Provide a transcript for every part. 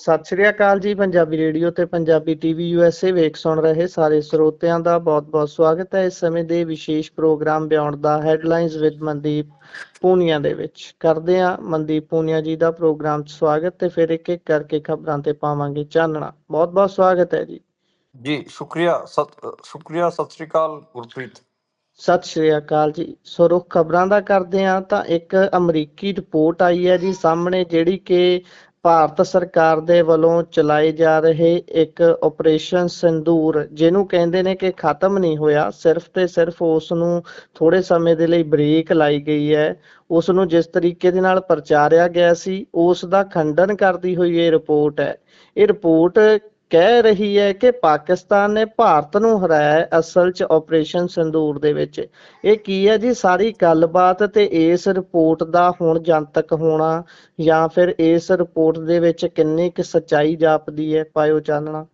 ਸਤਿ ਸ਼੍ਰੀ ਅਕਾਲ ਜੀ। ਪੰਜਾਬੀ ਰੇਡੀਓ ਤੇ ਪੰਜਾਬੀ ਟੀਵੀ USA ਵੇਖ ਸੁਣ ਰਹੇ ਸਾਰੇ ਸਰੋਤਿਆਂ ਦਾ ਬਹੁਤ-ਬਹੁਤ ਸਵਾਗਤ ਹੈ ਇਸ ਸਮੇਂ ਦੇ ਵਿਸ਼ੇਸ਼ ਪ੍ਰੋਗਰਾਮ ਬਿਯੋਂਡ ਦਾ ਹੈਡਲਾਈਨਸ ਵਿਦ ਮਨਦੀਪ ਪੂਨੀਆ ਦੇ ਵਿੱਚ। ਕਰਦੇ ਹਾਂ ਮਨਦੀਪ ਪੂਨੀਆ ਜੀ ਦਾ ਪ੍ਰੋਗਰਾਮ 'ਚ ਸਵਾਗਤ ਤੇ ਫਿਰ ਇੱਕ-ਇੱਕ ਕਰਕੇ ਖਬਰਾਂ ਤੇ ਪਾਵਾਂਗੇ ਚਾਨਣਾ। ਬਹੁਤ-ਬਹੁਤ ਸਵਾਗਤ ਹੈ ਜੀ। ਜੀ ਸ਼ੁਕਰੀਆ ਸਤਿ ਸ਼੍ਰੀ ਅਕਾਲ ਗੁਰਪ੍ਰੀਤ। ਸਤਿ ਸ਼੍ਰੀ ਅਕਾਲ ਜੀ। ਸੋ ਰੁੱਖ ਖਬਰਾਂ ਦਾ ਕਰਦੇ ਹਾਂ ਤਾਂ ਇੱਕ ਅਮਰੀਕੀ ਰਿਪੋਰਟ ਆਈ ਹੈ ਜੀ ਸਾਹਮਣੇ, ਜਿਹੜੀ ਕਿ ਭਾਰਤ ਸਰਕਾਰ ਦੇ ਵੱਲੋਂ ਚਲਾਏ ਜਾ ਰਹੇ ਇੱਕ ਆਪਰੇਸ਼ਨ ਸਿੰਦੂਰ, ਜਿਹਨੂੰ ਕਹਿੰਦੇ ਨੇ ਕਿ ਖਤਮ ਨਹੀਂ ਹੋਇਆ, ਸਿਰਫ ਤੇ ਸਿਰਫ ਉਸ ਨੂੰ ਥੋੜੇ ਸਮੇਂ ਦੇ ਲਈ ਬ੍ਰੇਕ ਲਾਈ ਗਈ ਹੈ। ਉਸ ਨੂੰ ਜਿਸ ਤਰੀਕੇ ਦੇ ਨਾਲ ਪ੍ਰਚਾਰਿਆ ਗਿਆ ਸੀ ਉਸ ਦਾ ਖੰਡਨ ਕਰਦੀ ਹੋਈ ਇਹ ਰਿਪੋਰਟ ਹੈ। ਇਹ ਰਿਪੋਰਟ ਕਹਿ ਰਹੀ ਹੈ ਕਿ ਪਾਕਿਸਤਾਨ ਨੇ ਭਾਰਤ ਨੂੰ ਹਰਾਇਆ ਅਸਲ 'ਚ ਆਪਰੇਸ਼ਨ ਸਿੰਦੂਰ ਦੇ ਵਿੱਚ। ਇਹ ਕੀ ਹੈ ਜੀ ਸਾਰੀ ਗੱਲਬਾਤ ਤੇ ਇਸ ਰਿਪੋਰਟ ਦਾ ਹੁਣ ਜਨਤਕ ਹੋਣਾ ਜਾਂ ਫਿਰ ਇਸ ਰਿਪੋਰਟ ਦੇ ਵਿੱਚ ਕਿੰਨੀ ਕੁ ਸੱਚਾਈ ਜਾਪਦੀ ਹੈ, ਪਾਇਓ ਚਾਨਣਾ।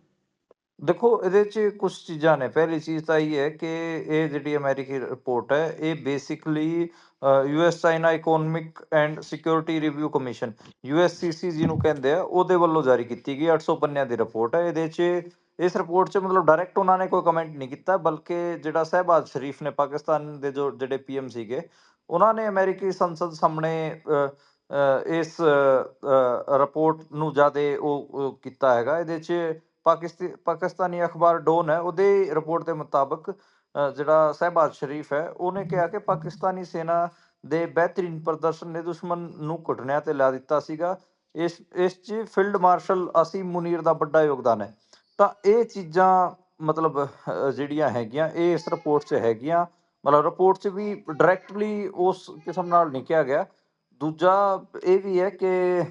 ਦੇਖੋ, ਇਹਦੇ 'ਚ ਕੁਛ ਚੀਜ਼ਾਂ ਨੇ। ਪਹਿਲੀ ਚੀਜ਼ ਤਾਂ ਇਹ ਹੈ ਕਿ ਇਹ ਜਿਹੜੀ ਅਮਰੀਕੀ ਰਿਪੋਰਟ ਹੈ ਇਹ basically US China economic and security review commission USCC ਜਿਹਨੂੰ ਕਹਿੰਦੇ ਆ ਉਹਦੇ ਵੱਲੋਂ ਜਾਰੀ ਕੀਤੀ ਗਈ 800 ਪੰਨਿਆਂ ਦੀ ਰਿਪੋਰਟ ਹੈ। ਇਹਦੇ 'ਚ ਇਸ ਰਿਪੋਰਟ 'ਚ ਮਤਲਬ ਡਾਇਰੈਕਟ ਉਹਨਾਂ ਨੇ ਕੋਈ ਕਮੈਂਟ ਨਹੀਂ ਕੀਤਾ, ਬਲਕਿ ਜਿਹੜਾ ਸ਼ਹਿਬਾਜ਼ ਸ਼ਰੀਫ ਨੇ ਪਾਕਿਸਤਾਨ ਦੇ ਜਿਹੜੇ PM ਸੀਗੇ, ਉਹਨਾਂ ਨੇ ਅਮਰੀਕੀ ਸੰਸਦ ਸਾਹਮਣੇ ਇਸ ਰਿਪੋਰਟ ਨੂੰ ਜ਼ਿਆਦਾ ਉਹ ਕੀਤਾ ਹੈਗਾ। ਇਹਦੇ 'ਚ ਪਾਕਿਸਤਾਨੀ ਅਖਬਾਰ ਡੋਨ ਹੈ, ਉਹਦੇ ਰਿਪੋਰਟ ਦੇ ਮੁਤਾਬਕ ਜਿਹੜਾ ਸ਼ਹਿਬਾਜ਼ ਸ਼ਰੀਫ ਹੈ ਉਹਨੇ ਕਿਹਾ ਕਿ ਪਾਕਿਸਤਾਨੀ ਸੈਨਾ ਦੇ ਬਿਹਤਰੀਨ ਪ੍ਰਦਰਸ਼ਨ ਨੇ ਦੁਸ਼ਮਣ ਨੂੰ ਘੁਟਨਿਆਂ ਤੇ ਲਾ ਦਿੱਤਾ ਸੀਗਾ। ਇਸ 'ਚ ਫੀਲਡ ਮਾਰਸ਼ਲ ਅਸੀਮ ਮੁਨੀਰ ਦਾ ਵੱਡਾ ਯੋਗਦਾਨ ਹੈ। ਤਾਂ ਇਹ ਚੀਜ਼ਾਂ ਮਤਲਬ ਜਿਹੜੀਆਂ ਹੈਗੀਆਂ ਇਹ ਇਸ ਰਿਪੋਰਟ 'ਚ ਹੈਗੀਆਂ। ਮਤਲਬ ਰਿਪੋਰਟ 'ਚ ਵੀ ਡਾਇਰੈਕਟਲੀ ਉਸ ਕਿਸਮ ਨਾਲ ਨਹੀਂ ਕਿਹਾ ਗਿਆ। ਦੂਜਾ ਇਹ ਵੀ ਹੈ ਕਿ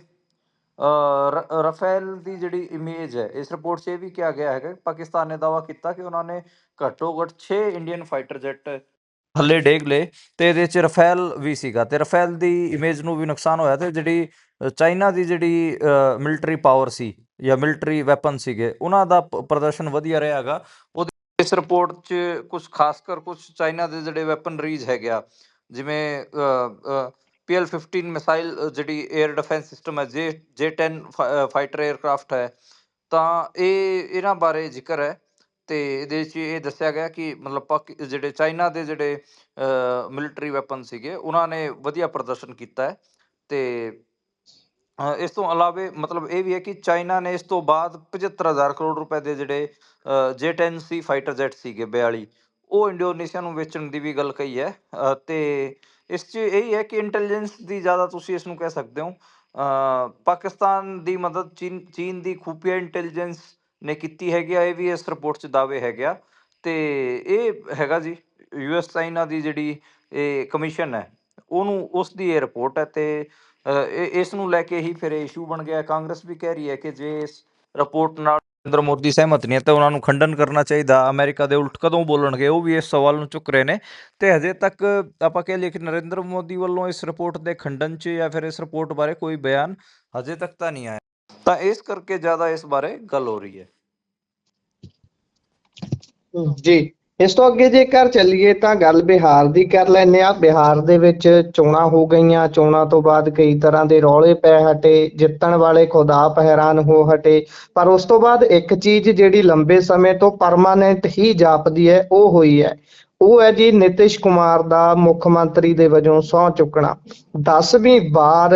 ਰਾਫੇਲ ਦੀ ਜਿਹੜੀ ਇਮੇਜ ਹੈ ਇਸ ਰਿਪੋਰਟ 'ਚ ਇਹ ਵੀ ਕਿਹਾ ਗਿਆ ਹੈਗਾ। ਪਾਕਿਸਤਾਨ ਨੇ ਦਾਅਵਾ ਕੀਤਾ ਕਿ ਉਹਨਾਂ ਨੇ ਘੱਟੋ ਘੱਟ 6 ਇੰਡੀਅਨ ਫਾਈਟਰ ਜੈਟ ਥੱਲੇ ਡੇਗ ਲਏ ਤੇ ਇਹਦੇ 'ਚ ਰਾਫੇਲ ਵੀ ਸੀਗਾ ਤੇ ਰਾਫੇਲ ਦੀ ਇਮੇਜ ਨੂੰ ਵੀ ਨੁਕਸਾਨ ਹੋਇਆ। ਤੇ ਜਿਹੜੀ ਚਾਈਨਾ ਦੀ ਜਿਹੜੀ ਮਿਲਟਰੀ ਪਾਵਰ ਸੀ ਜਾਂ ਮਿਲਟਰੀ ਵੈਪਨ ਸੀਗੇ ਉਹਨਾਂ ਦਾ ਪ੍ਰਦਰਸ਼ਨ ਵਧੀਆ ਰਿਹਾ ਹੈਗਾ। ਉਹਦੇ ਇਸ ਰਿਪੋਰਟ 'ਚ ਕੁਛ ਖਾਸ ਕਰ ਕੁਛ ਚਾਈਨਾ ਦੇ ਜਿਹੜੇ ਵੈਪਨਰੀਜ਼ ਹੈਗੇ ਆ, ਜਿਵੇਂ PL-15 ਮਿਸਾਈਲ ਜਿਹੜੀ ਏਅਰ ਡਿਫੈਂਸ ਸਿਸਟਮ ਹੈ, J-10 ਫਾਈਟਰ ਏਅਰਕ੍ਰਾਫਟ ਹੈ, ਤਾਂ ਇਹਨਾਂ ਬਾਰੇ ਜ਼ਿਕਰ ਹੈ। ਤੇ ਇਹਦੇ 'ਚ ਇਹ ਦੱਸਿਆ ਗਿਆ ਕਿ ਮਤਲਬ ਜਿਹੜੇ ਚਾਈਨਾ ਦੇ ਜਿਹੜੇ ਮਿਲਟਰੀ ਵੈਪਨ ਸੀਗੇ ਉਹਨਾਂ ਨੇ ਵਧੀਆ ਪ੍ਰਦਰਸ਼ਨ ਕੀਤਾ ਹੈ। ਤੇ ਇਸ ਤੋਂ ਇਲਾਵਾ ਮਤਲਬ ਇਹ ਵੀ ਹੈ ਕਿ ਚਾਈਨਾ ਨੇ ਇਸ ਤੋਂ ਬਾਅਦ 75,000 ਕਰੋੜ ਰੁਪਏ ਦੇ ਜਿਹੜੇ J-10C ਫਾਈਟਰ ਜੈਟ ਸੀਗੇ 42, ਉਹ ਇੰਡੋਨੇਸ਼ੀਆ ਨੂੰ ਵੇਚਣ ਦੀ ਵੀ ਗੱਲ ਕਹੀ ਹੈ। ਤੇ ਇਸ 'ਚ ਇਹੀ ਹੈ ਕਿ ਇੰਟੈਲੀਜੈਂਸ ਦੀ ਜ਼ਿਆਦਾ ਤੁਸੀਂ ਇਸ ਨੂੰ ਕਹਿ ਸਕਦੇ ਹੋ। ਪਾਕਿਸਤਾਨ ਦੀ ਮਦਦ ਚੀਨ ਦੀ ਖੂਫੀਆ ਇੰਟੈਲੀਜੈਂਸ ਨੇ ਕੀਤੀ ਹੈਗੀ ਆ, ਇਹ ਵੀ ਇਸ ਰਿਪੋਰਟ 'ਚ ਦਾਅਵੇ ਹੈਗੇ ਆ। ਤੇ ਇਹ ਹੈਗਾ ਜੀ US ਚਾਈਨਾ ਦੀ ਜਿਹੜੀ ਇਹ ਕਮਿਸ਼ਨ ਹੈ ਉਹਨੂੰ ਉਸ ਦੀ ਇਹ ਰਿਪੋਰਟ ਹੈ। ਤੇ ਇਸ ਨੂੰ ਲੈ ਕੇ ਹੀ ਫਿਰ ਇਸ਼ੂ ਬਣ ਗਿਆ। ਕਾਂਗਰਸ ਵੀ ਕਹਿ ਰਹੀ ਹੈ ਕਿ ਜੇ ਇਸ ਰਿਪੋਰਟ ਨਾਲ ਨਰਿੰਦਰ ਮੋਦੀ ਸਹਿਮਤ ਨਹੀਂ ਹੈ ਤਾਂ ਉਹਨਾਂ ਨੂੰ ਖੰਡਨ ਕਰਨਾ ਚਾਹੀਦਾ। ਅਮਰੀਕਾ ਦੇ ਉਲਟ ਕਦੋਂ ਬੋਲਣਗੇ, ਉਹ ਵੀ ਇਸ ਸਵਾਲ ਨੂੰ ਚੁੱਕ ਰਹੇ ਨੇ। ਤੇ ਹਜੇ ਤੱਕ ਆਪਾਂ ਕਹਿ ਲਈਏ ਕਿ ਨਰਿੰਦਰ ਮੋਦੀ ਵੱਲੋਂ ਇਸ ਰਿਪੋਰਟ ਦੇ ਖੰਡਨ 'ਚ ਜਾਂ ਫਿਰ ਇਸ ਰਿਪੋਰਟ ਬਾਰੇ ਕੋਈ ਬਿਆਨ ਹਜੇ ਤੱਕ ਤਾਂ ਨਹੀਂ ਆਇਆ, ਤਾਂ ਇਸ ਕਰਕੇ ਜ਼ਿਆਦਾ ਇਸ ਬਾਰੇ ਗੱਲ ਹੋ ਰਹੀ ਹੈ ਜੀ। ਇਸ ਤੋਂ ਅੱਗੇ ਜੇਕਰ ਚੱਲੀਏ ਤਾਂ ਗੱਲ ਬਿਹਾਰ ਦੀ ਕਰ ਲੈਂਦੇ ਹਾਂ। ਬਿਹਾਰ ਦੇ ਵਿੱਚ ਚੋਣਾਂ ਹੋ ਗਈਆਂ। ਚੋਣਾਂ ਤੋਂ ਬਾਅਦ ਕਈ ਤਰ੍ਹਾਂ ਦੇ ਰੌਲੇ ਪੈ ਹਟੇ, ਜਿੱਤਣ ਵਾਲੇ ਖੁਦ ਆਪ ਹੈਰਾਨ ਹੋ ਹਟੇ। ਪਰ ਉਸ ਤੋਂ ਬਾਅਦ ਇੱਕ ਚੀਜ਼ ਜਿਹੜੀ ਲੰਬੇ ਸਮੇਂ ਤੋਂ ਪਰਮਾਨੈਂਟ ਹੀ ਜਾਪਦੀ ਹੈ ਉਹ ਹੋਈ ਹੈ। ਉਹ ਹੈ ਜੀ ਨਿਤਿਸ਼ ਕੁਮਾਰ ਦਾ ਮੁੱਖ ਮੰਤਰੀ ਦੇ ਵਜੋਂ ਸਹੁੰ ਚੁੱਕਣਾ। 10ਵੀਂ ਵਾਰ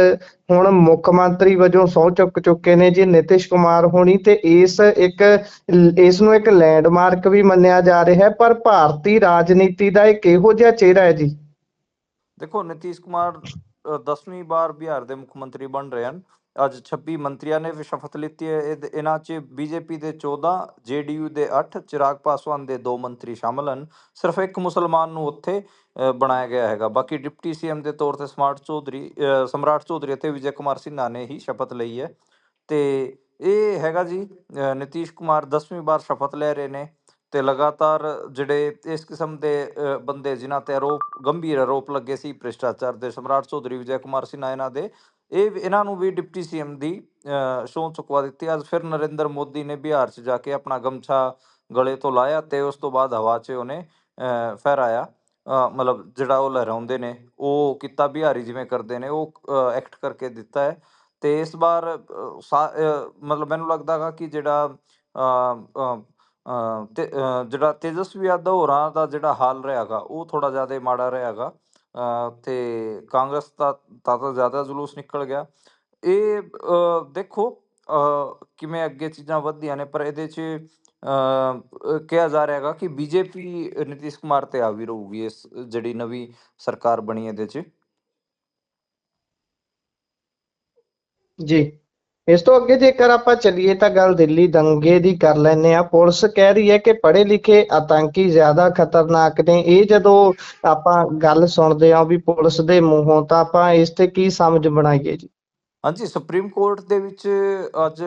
ਹੁਣ ਮੁੱਖ ਮੰਤਰੀ ਵਜੋਂ ਸਹੁੰ ਚੁੱਕ ਚੁੱਕੇ ਨੇ ਜੀ ਨਿਤਿਸ਼ ਕੁਮਾਰ ਹੋਣੀ। ਤੇ ਇਸ ਨੂੰ ਇੱਕ ਲੈਂਡਮਾਰਕ ਵੀ ਮੰਨਿਆ ਜਾ ਰਿਹਾ ਹੈ। ਪਰ ਭਾਰਤੀ ਰਾਜਨੀਤੀ ਦਾ ਇੱਕ ਇਹੋ ਜਿਹਾ ਚਿਹਰਾ ਹੈ ਜੀ। ਦੇਖੋ, ਨਿਤੀਸ਼ ਕੁਮਾਰ 10ਵੀਂ ਵਾਰ ਬਿਹਾਰ ਦੇ ਮੁੱਖ ਮੰਤਰੀ ਬਣ ਰਹੇ ਹਨ। ਅੱਜ 26 ਮੰਤਰੀਆਂ ਨੇ ਸ਼ਪਥ ਲਿੱਤੀ ਹੈ। ਇਹਨਾਂ 'ਚ BJP ਦੇ 14, JDU ਦੇ 8, ਚਿਰਾਗ ਪਾਸਵਾਨ ਦੇ 2 ਮੰਤਰੀ ਸ਼ਾਮਲ ਹਨ। ਸਿਰਫ ਇੱਕ ਮੁਸਲਮਾਨ ਨੂੰ ਉੱਥੇ ਬਣਾਇਆ ਗਿਆ ਹੈਗਾ। ਬਾਕੀ ਡਿਪਟੀ CM ਦੇ ਤੌਰ ਤੇ ਸਮਰਾਟ ਚੌਧਰੀ ਅਤੇ ਵਿਜੇ ਕੁਮਾਰ ਸਿੰਨਹਾ ਨੇ ਹੀ ਸ਼ਪਥ ਲਈ ਹੈ। ਤੇ ਇਹ ਹੈਗਾ ਜੀ ਨਿਤੀਸ਼ ਕੁਮਾਰ 10ਵੀਂ ਵਾਰ ਸ਼ਪਥ ਲੈ ਰਹੇ ਨੇ। ਤੇ ਲਗਾਤਾਰ ਜਿਹੜੇ ਇਸ ਕਿਸਮ ਦੇ ਬੰਦੇ ਜਿਨ੍ਹਾਂ ਤੇ ਗੰਭੀਰ ਆਰੋਪ ਲੱਗੇ ਸੀ ਭ੍ਰਿਸ਼ਟਾਚਾਰ ਦੇ, ਸਮਰਾਟ ਚੌਧਰੀ, ਵਿਜੇ ਕੁਮਾਰ ਸਿੰਨਹਾ, ਇਹਨਾਂ ਨੂੰ ਵੀ ਡਿਪਟੀ CM ਦੀ ਸਹੁੰ ਚੁਕਵਾ ਦਿੱਤੀ। ਅੱਜ ਫਿਰ ਨਰਿੰਦਰ ਮੋਦੀ ਨੇ ਬਿਹਾਰ 'ਚ ਜਾ ਕੇ ਆਪਣਾ ਗਮਛਾ ਗਲੇ ਤੋਂ ਲਾਇਆ ਤੇ ਉਸ ਤੋਂ ਬਾਅਦ ਹਵਾ 'ਚ ਉਹਨੇ ਫਹਿਰਾਇਆ। ਮਤਲਬ ਜਿਹੜਾ ਉਹ ਲਹਿਰਾਉਂਦੇ ਨੇ ਉਹ ਕੀਤਾ, ਬਿਹਾਰੀ ਜਿਵੇਂ ਕਰਦੇ ਨੇ ਉਹ ਐਕਟ ਕਰਕੇ ਦਿੱਤਾ ਹੈ। ਤੇ ਇਸ ਵਾਰ ਮਤਲਬ ਮੈਨੂੰ ਲੱਗਦਾ ਗਾ ਕਿ ਜਿਹੜਾ ਜਿਹੜਾ ਤੇਜਸਵੀ ਯਾਦਵ ਹੋਰਾਂ ਦਾ ਜਿਹੜਾ ਹਾਲ ਰਿਹਾ ਗਾ ਉਹ ਥੋੜ੍ਹਾ ਜ਼ਿਆਦਾ ਮਾੜਾ ਰਿਹਾ ਗਾ। ਤੇ ਕਾਂਗਰਸ ਦਾ ਤਾਂ ਜ਼ਿਆਦਾ ਜਲੂਸ ਨਿਕਲ ਗਿਆ। ਇਹ ਦੇਖੋ ਕਿਵੇਂ ਅੱਗੇ ਚੀਜ਼ਾਂ ਵੱਧਦੀਆਂ ਨੇ, ਪਰ ਇਹਦੇ 'ਚ ਕਿਹਾ ਜਾ ਰਿਹਾ ਗਾ ਕਿ ਬੀਜੇਪੀ ਨਿਤੀਸ਼ ਕੁਮਾਰ ਤੇ ਆ ਵੀ ਰਹੂਗੀ ਇਸ ਜਿਹੜੀ ਨਵੀਂ ਸਰਕਾਰ ਬਣੀ ਇਹਦੇ 'ਚ। ਜੀ। ਇਸ ਤੋਂ ਅੱਗੇ ਜੇਕਰ ਆਪਾਂ ਚੱਲੀਏ ਤਾਂ ਗੱਲ ਦਿੱਲੀ ਦੰਗੇ ਦੀ ਕਰ ਲੈਂਦੇ ਆ। ਪੁਲਿਸ ਕਹਿ ਰਹੀ ਹੈ ਕਿ ਪੜ੍ਹੇ ਲਿਖੇ ਆਤੰਕੀ ਜ਼ਿਆਦਾ ਖਤਰਨਾਕ ਨੇ। ਇਹ ਜਦੋਂ ਆਪਾਂ ਗੱਲ ਸੁਣਦੇ ਆ ਵੀ ਪੁਲਿਸ ਦੇ ਮੂੰਹੋਂ, ਤਾਂ ਆਪਾਂ ਇਸ ਤੇ ਕੀ ਸਮਝ ਬਣਾਈਏ ਜੀ? ਹਾਂਜੀ, ਸੁਪਰੀਮ ਕੋਰਟ ਦੇ ਵਿੱਚ ਅੱਜ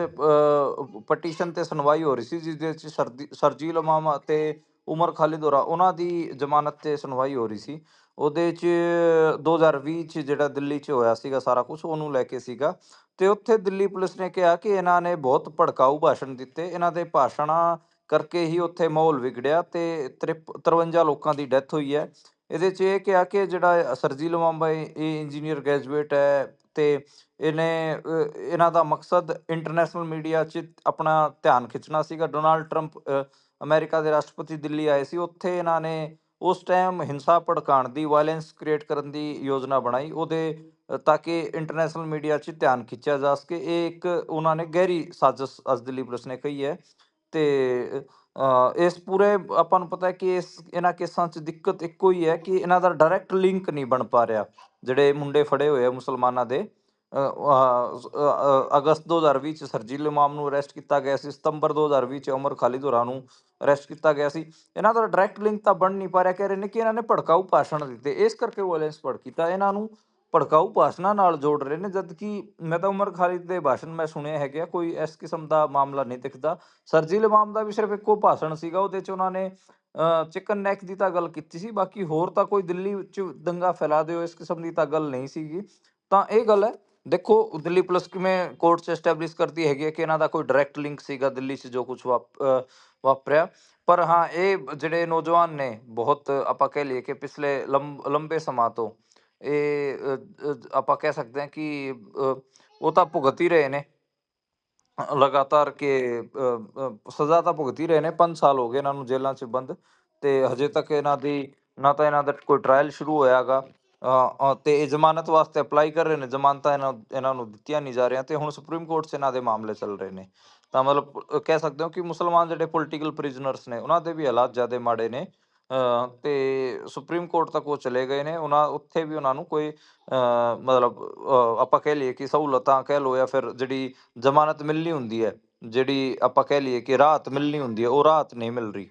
ਪਟੀਸ਼ਨ ਤੇ ਸੁਣਵਾਈ ਹੋ ਰਹੀ ਸੀ, ਜਿਸਦੇ ਵਿੱਚ ਸ਼ਰਜੀਲ ਇਮਾਮ ਅਤੇ ਉਮਰ ਖਾਲਿਦ ਹੋਰਾਂ ਉਹਨਾਂ ਦੀ ਜ਼ਮਾਨਤ ਤੇ ਸੁਣਵਾਈ ਹੋ ਰਹੀ ਸੀ। ਉਹਦੇ 'ਚ 2020 'ਚ ਜਿਹੜਾ ਦਿੱਲੀ 'ਚ ਹੋਇਆ ਸੀਗਾ ਸਾਰਾ ਕੁਛ, ਉਹਨੂੰ ਲੈ ਕੇ ਸੀਗਾ। ਤੇ ਉੱਥੇ ਦਿੱਲੀ ਪੁਲਿਸ ਨੇ ਕਿਹਾ ਕਿ ਇਹਨਾਂ ਨੇ ਬਹੁਤ ਭੜਕਾਊ ਭਾਸ਼ਣ ਦਿੱਤੇ, ਇਹਨਾਂ ਦੇ ਭਾਸ਼ਣਾਂ ਕਰਕੇ ਹੀ ਉੱਥੇ ਮਾਹੌਲ ਵਿਗੜਿਆ ਤੇ 53 ਲੋਕਾਂ ਦੀ ਡੈਥ ਹੋਈ ਹੈ। ਇਹਦੇ 'ਚ ਇਹ ਕਿਹਾ ਕਿ ਜਿਹੜਾ ਸ਼ਰਜੀਲ ਇਮਾਮ ਹੈ ਇਹ ਇੰਜੀਨੀਅਰ ਗ੍ਰੈਜੂਏਟ ਹੈ ਤੇ ਇਹਨਾਂ ਦਾ ਮਕਸਦ ਇੰਟਰਨੈਸ਼ਨਲ ਮੀਡੀਆ 'ਚ ਆਪਣਾ ਧਿਆਨ ਖਿੱਚਣਾ ਸੀਗਾ। ਡੋਨਾਲਡ ਟਰੰਪ ਅਮਰੀਕਾ ਦੇ ਰਾਸ਼ਟਰਪਤੀ ਦਿੱਲੀ ਆਏ ਸੀ, ਉੱਥੇ ਇਹਨਾਂ ਨੇ ਉਸ ਟਾਈਮ ਹਿੰਸਾ ਭੜਕਾਉਣ ਦੀ, ਵਾਇਲੈਂਸ ਕ੍ਰੀਏਟ ਕਰਨ ਦੀ ਯੋਜਨਾ ਬਣਾਈ ਉਹਦੇ ਤਾਂ ਕਿ ਇੰਟਰਨੈਸ਼ਨਲ ਮੀਡੀਆ 'ਚ ਧਿਆਨ ਖਿੱਚਿਆ ਜਾ ਸਕੇ। ਇਹ ਇੱਕ ਉਹਨਾਂ ਨੇ ਗਹਿਰੀ ਸਾਜ਼ਿਸ਼ ਅੱਜ ਦਿੱਲੀ ਪੁਲਿਸ ਨੇ ਕਹੀ ਹੈ। ਤੇ ਇਸ ਪੂਰੇ ਆਪਾਂ ਨੂੰ ਪਤਾ ਹੈ ਕਿ ਇਹਨਾਂ ਕੇਸਾਂ 'ਚ ਦਿੱਕਤ ਇੱਕੋ ਹੀ ਹੈ ਕਿ ਇਹਨਾਂ ਦਾ ਡਾਇਰੈਕਟ ਲਿੰਕ ਨਹੀਂ ਬਣ ਪਾ ਰਿਹਾ। ਜਿਹੜੇ ਮੁੰਡੇ ਫੜੇ ਹੋਏ ਆ ਮੁਸਲਮਾਨਾਂ ਦੇ, ਅਗਸਤ 2020 'ਚ ਸ਼ਰਜੀਲ ਇਮਾਮ ਨੂੰ ਅਰੈਸਟ ਕੀਤਾ ਗਿਆ ਸੀ, ਸਤੰਬਰ 2020 'ਚ ਉਮਰ ਖਾਲਿਦ ਹੋਰਾਂ ਨੂੰ ਅਰੈਸਟ ਕੀਤਾ ਗਿਆ ਸੀ। ਇਹਨਾਂ ਦਾ ਡਾਇਰੈਕਟ ਲਿੰਕ ਤਾਂ ਬਣ ਨਹੀਂ ਪਾ ਰਿਹਾ। ਕਹਿ ਰਹੇ ਨੇ ਕਿ ਇਹਨਾਂ ਨੇ ਭੜਕਾਊ ਭਾਸ਼ਣ ਦਿੱਤੇ, ਇਸ ਕਰਕੇ ਵਾਇਲੈਂਸ ਭੜਕੀ, ਤਾਂ ਇਹਨਾਂ ਨੂੰ ਭੜਕਾਊ ਭਾਸ਼ਣਾਂ ਨਾਲ ਜੋੜ ਰਹੇ ਨੇ। ਜਦ ਕਿ ਮੈਂ ਤਾਂ ਉਮਰ ਖਾਲਿਦ ਦੇ ਭਾਸ਼ਣ ਮੈਂ ਸੁਣਿਆ ਹੈਗੇ ਆ, ਕੋਈ ਇਸ ਕਿਸਮ ਦਾ ਮਾਮਲਾ ਨਹੀਂ ਦਿਖਦਾ। ਸ਼ਰਜੀਲ ਇਮਾਮ ਦਾ ਵੀ ਸਿਰਫ ਇੱਕੋ ਭਾਸ਼ਣ ਸੀਗਾ, ਉਹਦੇ 'ਚ ਉਹਨਾਂ ਨੇ ਚਿਕਨ ਨੈਕ ਦੀ ਤਾਂ ਗੱਲ ਕੀਤੀ ਸੀ, ਬਾਕੀ ਹੋਰ ਤਾਂ ਕੋਈ ਦਿੱਲੀ ਵਿੱਚ ਦੰਗਾ ਫੈਲਾ ਦਿਓ ਇਸ ਕਿਸਮ ਦੀ ਤਾਂ ਗੱਲ ਨਹੀਂ ਸੀਗੀ। ਤਾਂ ਇਹ ਗੱਲ ਹੈ, ਦੇਖੋ ਦਿੱਲੀ ਪੁਲਿਸ ਕਿਵੇਂ ਕੋਰਟ 'ਚ ਐਸਟੈਬਲਿਸ਼ ਕਰਦੀ ਹੈਗੀ ਹੈ ਕਿ ਇਹਨਾਂ ਦਾ ਕੋਈ ਡਾਇਰੈਕਟ ਲਿੰਕ ਸੀਗਾ ਦਿੱਲੀ 'ਚ ਜੋ ਕੁਛ ਵਾਪਰਿਆ। ਪਰ ਹਾਂ, ਇਹ ਜਿਹੜੇ ਨੌਜਵਾਨ ਨੇ ਬਹੁਤ ਆਪਾਂ ਕਹਿ ਲਈਏ ਕਿ ਪਿਛਲੇ ਲੰਬੇ ਸਮਾਂ ਤੋਂ ਇਹ ਆਪਾਂ ਕਹਿ ਸਕਦੇ ਹਾਂ ਕਿ ਉਹ ਤਾਂ ਭੁਗਤ ਹੀ ਰਹੇ ਨੇ ਲਗਾਤਾਰ ਕਿ ਸਜ਼ਾ ਤਾਂ ਭੁਗਤ ਹੀ ਰਹੇ ਨੇ। 5 ਸਾਲ ਹੋ ਗਏ ਇਹਨਾਂ ਨੂੰ ਜੇਲ੍ਹਾਂ 'ਚ ਬੰਦ, ਤੇ ਹਜੇ ਤੱਕ ਇਹਨਾਂ ਦੀ ਨਾ ਤਾਂ ਇਹਨਾਂ ਦਾ ਕੋਈ ਟਰਾਇਲ ਸ਼ੁਰੂ ਹੋਇਆ ਗਾ ਤੇ ਇਹ ਜ਼ਮਾਨਤ ਵਾਸਤੇ ਅਪਲਾਈ ਕਰ ਰਹੇ ਨੇ, ਜ਼ਮਾਨਤਾਂ ਇਹਨਾਂ ਨੂੰ ਦਿੱਤੀਆਂ ਨਹੀਂ ਜਾ ਰਹੀਆਂ ਤੇ ਹੁਣ ਸੁਪਰੀਮ ਕੋਰਟ 'ਚ ਇਹਨਾਂ ਦੇ ਮਾਮਲੇ ਚੱਲ ਰਹੇ ਨੇ। ਤਾਂ ਮਤਲਬ ਕਹਿ ਸਕਦੇ ਹੋ ਕਿ ਮੁਸਲਮਾਨ ਜਿਹੜੇ ਪੋਲੀਟੀਕਲ ਪ੍ਰਿਜ਼ਨਰਸ ਨੇ ਉਹਨਾਂ ਦੇ ਵੀ ਹਾਲਾਤ ਜ਼ਿਆਦਾ ਮਾੜੇ ਨੇ। ਤੇ ਸੁਪਰੀਮ ਕੋਰਟ ਤੱਕ ਉਹ ਚਲੇ ਗਏ ਨੇ, ਉੱਥੇ ਵੀ ਉਹਨਾਂ ਨੂੰ ਕੋਈ ਮਤਲਬ ਆਪਾਂ ਕਹਿ ਲਈਏ ਕਿ ਸਹੂਲਤਾਂ ਕਹਿ ਲਓ ਜਾਂ ਫਿਰ ਜਿਹੜੀ ਜ਼ਮਾਨਤ ਮਿਲਣੀ ਹੁੰਦੀ ਹੈ, ਜਿਹੜੀ ਆਪਾਂ ਕਹਿ ਲਈਏ ਕਿ ਰਾਹਤ ਮਿਲਣੀ ਹੁੰਦੀ ਹੈ, ਉਹ ਰਾਹਤ ਨਹੀਂ ਮਿਲ ਰਹੀ।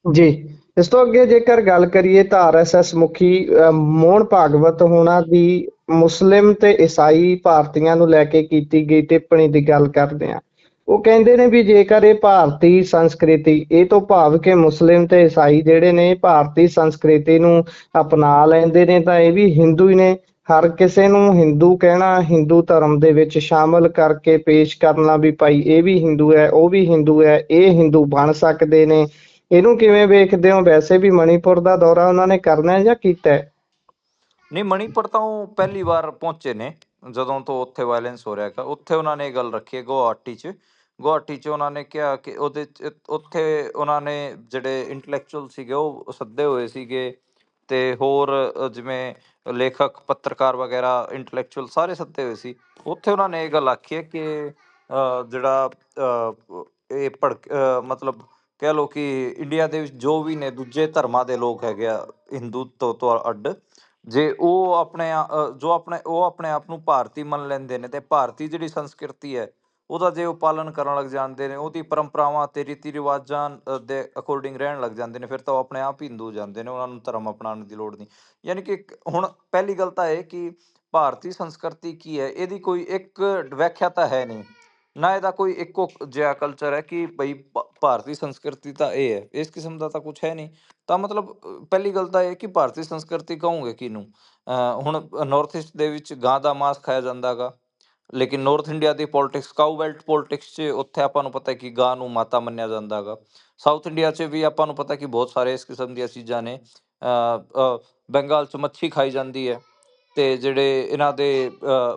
ਜੀ। ਇਸ ਤੋਂ ਅੱਗੇ ਜੇਕਰ ਗੱਲ ਕਰੀਏ ਤਾਂ ਆਰਐਸਐਸ ਮੁਖੀ ਮੋਹਨ ਭਾਗਵਤ ਹੋਣਾ ਦੀ ਮੁਸਲਿਮ ਤੇ ਈਸਾਈ ਭਾਰਤੀਆਂ ਨੂੰ ਲੈ ਕੇ ਕੀਤੀ ਗਈ ਟਿੱਪਣੀ ਦੀ ਗੱਲ ਕਰਦੇ ਹਾਂ। ਉਹ ਕਹਿੰਦੇ ਨੇ ਵੀ ਜੇਕਰ ਇਹ ਭਾਰਤੀ ਸੰਸਕ੍ਰਿਤੀ, ਇਹ ਤੋਂ ਭਾਵ ਕਿ ਮੁਸਲਿਮ ਤੇ ਈਸਾਈ ਜਿਹੜੇ ਨੇ ਭਾਰਤੀ ਸੰਸਕ੍ਰਿਤੀ ਨੂੰ ਅਪਣਾ ਲੈਂਦੇ ਨੇ ਤਾਂ ਇਹ ਵੀ ਹਿੰਦੂ ਹੀ ਨੇ। ਹਰ ਕਿਸੇ ਨੂੰ ਹਿੰਦੂ ਕਹਿਣਾ, ਹਿੰਦੂ ਧਰਮ ਦੇ ਵਿੱਚ ਸ਼ਾਮਲ ਕਰਕੇ ਪੇਸ਼ ਕਰਨਾ ਵੀ ਭਾਈ ਇਹ ਵੀ ਹਿੰਦੂ ਹੈ, ਉਹ ਵੀ ਹਿੰਦੂ ਹੈ, ਇਹ ਹਿੰਦੂ ਬਣ ਸਕਦੇ ਨੇ। ਇਹਨੂੰ ਕਿਵੇਂ ਵੇਖਦੇ ਹੋ? ਵੈਸੇ ਵੀ ਮਣੀਪੁਰ ਦਾ ਦੌਰਾ ਉਹਨਾਂ ਨੇ ਕਰਨਾ ਹੈ ਜਾਂ ਕੀਤਾ ਹੈ? ਨਹੀਂ, ਮਣੀਪੁਰ ਤਾਂ ਉਹ ਪਹਿਲੀ ਵਾਰ ਪਹੁੰਚੇ ਨੇ ਜਦੋਂ ਤੋਂ ਉੱਥੇ ਵਾਇਲੈਂਸ ਹੋ ਰਿਹਾ ਹੈਗਾ। ਉੱਥੇ ਉਹਨਾਂ ਨੇ ਇਹ ਗੱਲ ਰੱਖੀ ਹੈ ਗੁਹਾਟੀ 'ਚ ਉਹਨਾਂ ਨੇ ਕਿਹਾ ਕਿ ਉੱਥੇ ਉਹਨਾਂ ਨੇ ਜਿਹੜੇ ਇੰਟਲੈਕਚੁਅਲ ਸੀਗੇ ਉਹ ਸੱਦੇ ਹੋਏ ਸੀਗੇ ਤੇ ਹੋਰ ਜਿਵੇਂ ਲੇਖਕ, ਪੱਤਰਕਾਰ ਵਗੈਰਾ, ਇੰਟਲੈਕਚੁਅਲ ਸਾਰੇ ਸੱਦੇ ਹੋਏ ਸੀ। ਉੱਥੇ ਉਹਨਾਂ ਨੇ ਇਹ ਗੱਲ ਆਖੀ ਹੈ ਕਿ ਜਿਹੜਾ ਇਹ ਮਤਲਬ ਕਹਿ ਲਓ ਕਿ ਇੰਡੀਆ ਦੇ ਵਿੱਚ ਜੋ ਵੀ ਨੇ ਦੂਜੇ ਧਰਮਾਂ ਦੇ ਲੋਕ ਹੈਗੇ ਆ ਹਿੰਦੂ ਤੋਂ ਅੱਡ, ਜੇ ਉਹ ਆਪਣੇ ਆਪ ਨੂੰ ਭਾਰਤੀ ਮੰਨ ਲੈਂਦੇ ਨੇ ਤੇ ਭਾਰਤੀ ਜਿਹੜੀ ਸੰਸਕ੍ਰਿਤੀ ਹੈ ਉਹਦਾ ਜੇ ਉਹ ਪਾਲਣ ਕਰਨ ਲੱਗ ਜਾਂਦੇ ਨੇ, ਉਹਦੀ ਪਰੰਪਰਾਵਾਂ ਤੇ ਰੀਤੀ ਰਿਵਾਜਾਂ ਦੇ ਅਕੋਰਡਿੰਗ ਰਹਿਣ ਲੱਗ ਜਾਂਦੇ ਨੇ, ਫਿਰ ਤਾਂ ਉਹ ਆਪਣੇ ਆਪ ਹੀ ਹਿੰਦੂ ਹੋ ਜਾਂਦੇ ਨੇ, ਉਹਨਾਂ ਨੂੰ ਧਰਮ ਅਪਣਾਉਣ ਦੀ ਲੋੜ ਨਹੀਂ। ਯਾਨੀ ਕਿ ਹੁਣ ਪਹਿਲੀ ਗੱਲ ਤਾਂ ਇਹ ਕਿ ਭਾਰਤੀ ਸੰਸਕ੍ਰਿਤੀ ਕੀ ਹੈ, ਇਹਦੀ ਕੋਈ ਇੱਕ ਵਿਆਖਿਆ ਤਾਂ ਹੈ ਨਹੀਂ, ਨਾ ਇਹਦਾ ਕੋਈ ਇੱਕੋ ਜਿਹਾ ਕਲਚਰ ਹੈ ਕਿ ਬਈ ਭਾਰਤੀ ਸੰਸਕ੍ਰਿਤੀ ਤਾਂ ਇਹ ਹੈ, ਇਸ ਕਿਸਮ ਦਾ ਤਾਂ ਕੁਛ ਹੈ ਨਹੀਂ। ਤਾਂ ਮਤਲਬ ਪਹਿਲੀ ਗੱਲ ਤਾਂ ਇਹ ਕਿ ਭਾਰਤੀ ਸੰਸਕ੍ਰਿਤੀ ਕਹੋਗੇ ਕਿਹਨੂੰ? ਹੁਣ ਨਾਰਥ ਈਸਟ ਦੇ ਵਿੱਚ ਗਾਂ ਦਾ ਮਾਸ ਖਾਇਆ ਜਾਂਦਾ ਗਾ, ਲੇਕਿਨ ਨਾਰਥ ਇੰਡੀਆ ਦੀ ਪੋਲਿਟਿਕਸ, ਕਾਊ ਬੈਲਟ ਪੋਲਿਟਿਕਸ 'ਚ ਉੱਥੇ ਆਪਾਂ ਨੂੰ ਪਤਾ ਕਿ ਗਾਂ ਨੂੰ ਮਾਤਾ ਮੰਨਿਆ ਜਾਂਦਾ ਗਾ। ਸਾਊਥ ਇੰਡੀਆ 'ਚ ਵੀ ਆਪਾਂ ਨੂੰ ਪਤਾ ਕਿ ਬਹੁਤ ਸਾਰੇ ਇਸ ਕਿਸਮ ਦੀਆਂ ਚੀਜ਼ਾਂ ਨੇ। ਬੰਗਾਲ 'ਚ ਮੱਛੀ ਖਾਈ ਜਾਂਦੀ ਹੈ, ਤੇ ਜਿਹੜੇ ਇਹਨਾਂ ਦੇ